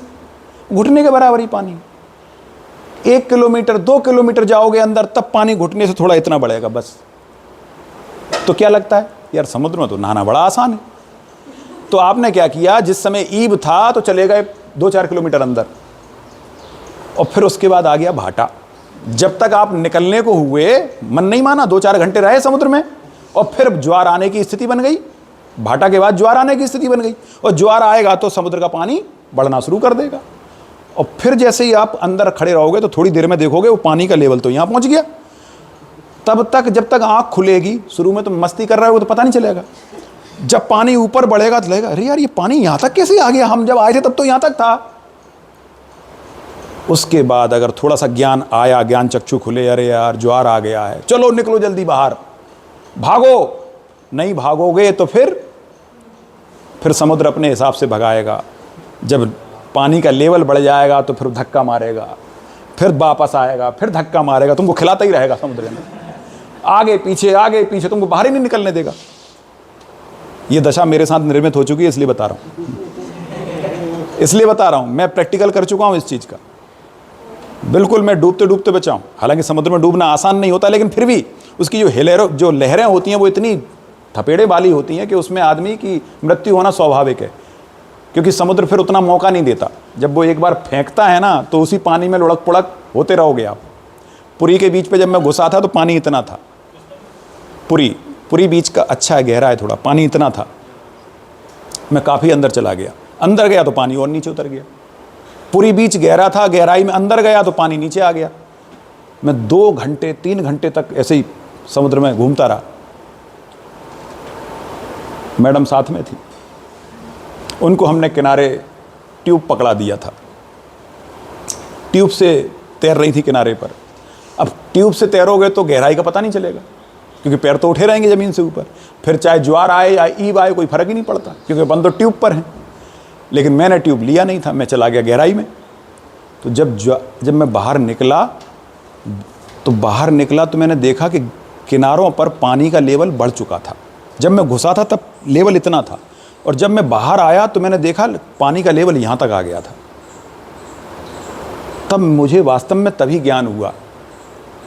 घुटने के बराबर ही पानी। 1 किलोमीटर 2 किलोमीटर जाओगे अंदर, तब पानी घुटने से थोड़ा इतना बढ़ेगा बस। तो क्या लगता है यार, समुद्र में तो नहाना बड़ा आसान है। तो आपने क्या किया, जिस समय ईब था तो चले गए 2-4 किलोमीटर अंदर, और फिर उसके बाद आ गया भाटा। जब तक आप निकलने को हुए मन नहीं माना, 2-4 घंटे रहे समुद्र में, और फिर ज्वार आने की स्थिति बन गई। भाटा के बाद ज्वार आने की स्थिति बन गई, और ज्वार आएगा तो समुद्र का पानी बढ़ना शुरू कर देगा। और फिर जैसे ही आप अंदर खड़े रहोगे तो थोड़ी देर में देखोगे वो पानी का लेवल तो यहाँ पहुँच गया। तब तक जब तक आँख खुलेगी, शुरू में तो मस्ती कर रहे हो तो पता नहीं चलेगा, जब पानी ऊपर बढ़ेगा तो लगेगा अरे यार ये पानी यहाँ तक कैसे आ गया, हम जब आए थे तब तो यहाँ तक था। उसके बाद अगर थोड़ा सा ज्ञान आया, ज्ञान चक्षु खुले, अरे यार ज्वार आ गया है, चलो निकलो जल्दी बाहर, भागो। नहीं भागोगे तो फिर समुद्र अपने हिसाब से भगाएगा। जब पानी का लेवल बढ़ जाएगा तो फिर धक्का मारेगा, फिर वापस आएगा, फिर धक्का मारेगा, तुमको खिलाता ही रहेगा समुद्र में, आगे पीछे तुमको बाहर ही नहीं निकलने देगा। ये दशा मेरे साथ निर्मित हो चुकी है, इसलिए बता रहा हूँ, मैं प्रैक्टिकल कर चुका हूँ इस चीज़ का। बिल्कुल मैं डूबते डूबते बचा हूँ। हालांकि समुद्र में डूबना आसान नहीं होता, लेकिन फिर भी उसकी जो लहरें होती हैं वो इतनी थपेड़े वाली होती हैं कि उसमें आदमी की मृत्यु होना स्वाभाविक है, क्योंकि समुद्र फिर उतना मौका नहीं देता। जब वो एक बार फेंकता है ना तो उसी पानी में लुढ़क पुढ़क होते रहोगे आप। पुरी के बीच पे जब मैं घुसा था तो पानी इतना था, पुरी बीच का अच्छा है, गहरा है थोड़ा, पानी इतना था। मैं काफ़ी अंदर चला गया, अंदर गया तो पानी और नीचे उतर गया। पुरी बीच गहरा था, गहराई में अंदर गया तो पानी नीचे आ गया। मैं 2 घंटे 3 घंटे तक ऐसे ही समुद्र में घूमता रहा। मैडम साथ में थी, उनको हमने किनारे ट्यूब पकड़ा दिया था, ट्यूब से तैर रही थी किनारे पर। अब ट्यूब से तैरोगे तो गहराई का पता नहीं चलेगा, क्योंकि पैर तो उठे रहेंगे ज़मीन से ऊपर, फिर चाहे ज्वार आए या ईब आए कोई फ़र्क ही नहीं पड़ता, क्योंकि अपन तो ट्यूब पर हैं। लेकिन मैंने ट्यूब लिया नहीं था, मैं चला गया गहराई में। तो जब मैं बाहर निकला तो मैंने देखा कि किनारों पर पानी का लेवल बढ़ चुका था। जब मैं घुसा था तब लेवल इतना था, और जब मैं बाहर आया तो मैंने देखा पानी का लेवल यहाँ तक आ गया था। तब मुझे वास्तव में तभी ज्ञान हुआ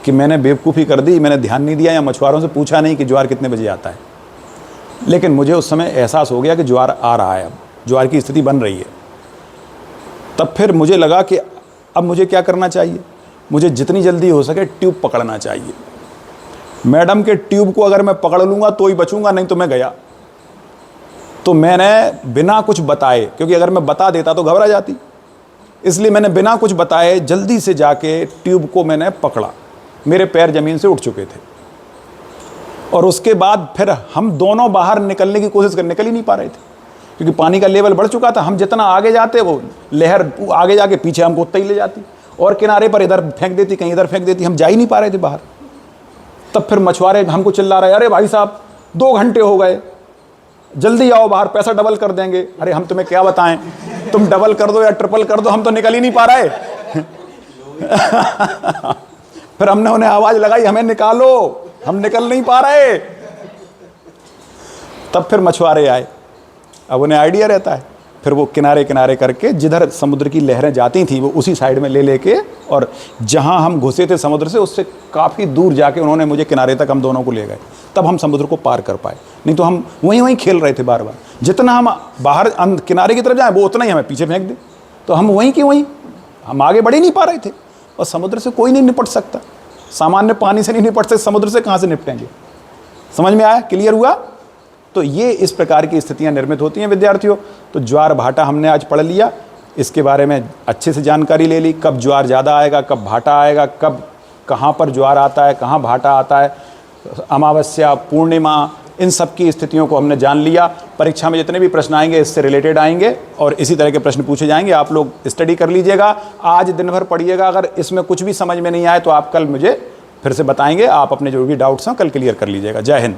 कि मैंने बेवकूफ़ी कर दी, मैंने ध्यान नहीं दिया या मछुआरों से पूछा नहीं कि ज्वार कितने बजे आता है। लेकिन मुझे उस समय एहसास हो गया कि ज्वार आ रहा है, अब ज्वार की स्थिति बन रही है। तब फिर मुझे लगा कि अब मुझे क्या करना चाहिए, मुझे जितनी जल्दी हो सके ट्यूब पकड़ना चाहिए। मैडम के ट्यूब को अगर मैं पकड़ लूँगा तो ही बचूंगा, नहीं तो मैं गया। तो मैंने बिना कुछ बताए, क्योंकि अगर मैं बता देता तो घबरा जाती, इसलिए मैंने बिना कुछ बताए जल्दी से जाके ट्यूब को मैंने पकड़ा। मेरे पैर ज़मीन से उठ चुके थे, और उसके बाद फिर हम दोनों बाहर निकलने की कोशिश कर, निकल ही नहीं पा रहे थे, क्योंकि पानी का लेवल बढ़ चुका था। हम जितना आगे जाते वो लहर आगे जाके पीछे हमको उतना ही ले जाती, और किनारे पर इधर फेंक देती, कहीं इधर फेंक देती, हम जा ही नहीं पा रहे थे बाहर। तब फिर मछुआरे हमको चिल्ला रहे, अरे भाई साहब 2 घंटे हो गए, जल्दी आओ बाहर, पैसा डबल कर देंगे। अरे हम तुम्हें क्या बताएं, तुम डबल कर दो या ट्रिपल कर दो, हम तो निकल ही नहीं पा रहे। फिर हमने उन्हें आवाज़ लगाई, हमें निकालो, हम निकल नहीं पा रहे। तब फिर मछुआरे आए, अब उन्हें आइडिया रहता है, फिर वो किनारे किनारे करके जिधर समुद्र की लहरें जाती थी वो उसी साइड में ले लेके, और जहां हम घुसे थे समुद्र से उससे काफ़ी दूर जाके उन्होंने मुझे किनारे तक हम दोनों को ले गए। तब हम समुद्र को पार कर पाए, नहीं तो हम वहीं खेल रहे थे बार बार। जितना हम बाहर किनारे की तरफ जाएँ वो उतना ही हमें पीछे फेंक दे, तो हम वहीं की वहीं, हम आगे बढ़ ही नहीं पा रहे थे। और समुद्र से कोई नहीं निपट सकता, सामान्य पानी से नहीं निपट सकते, समुद्र से कहाँ से निपटेंगे। समझ में आया, क्लियर हुआ? तो ये इस प्रकार की स्थितियां निर्मित होती हैं विद्यार्थियों। तो ज्वार भाटा हमने आज पढ़ लिया, इसके बारे में अच्छे से जानकारी ले ली, कब ज्वार ज़्यादा आएगा, कब भाटा आएगा, कब कहाँ पर ज्वार आता है, कहाँ भाटा आता है, अमावस्या, पूर्णिमा, इन सब की स्थितियों को हमने जान लिया। परीक्षा में जितने भी प्रश्न आएंगे इससे रिलेटेड आएंगे, और इसी तरह के प्रश्न पूछे जाएंगे। आप लोग स्टडी कर लीजिएगा, आज दिन भर पढ़िएगा। अगर इसमें कुछ भी समझ में नहीं आए तो आप कल मुझे फिर से बताएंगे, आप अपने जो भी डाउट्स हैं कल क्लियर कर लीजिएगा। जय हिंद।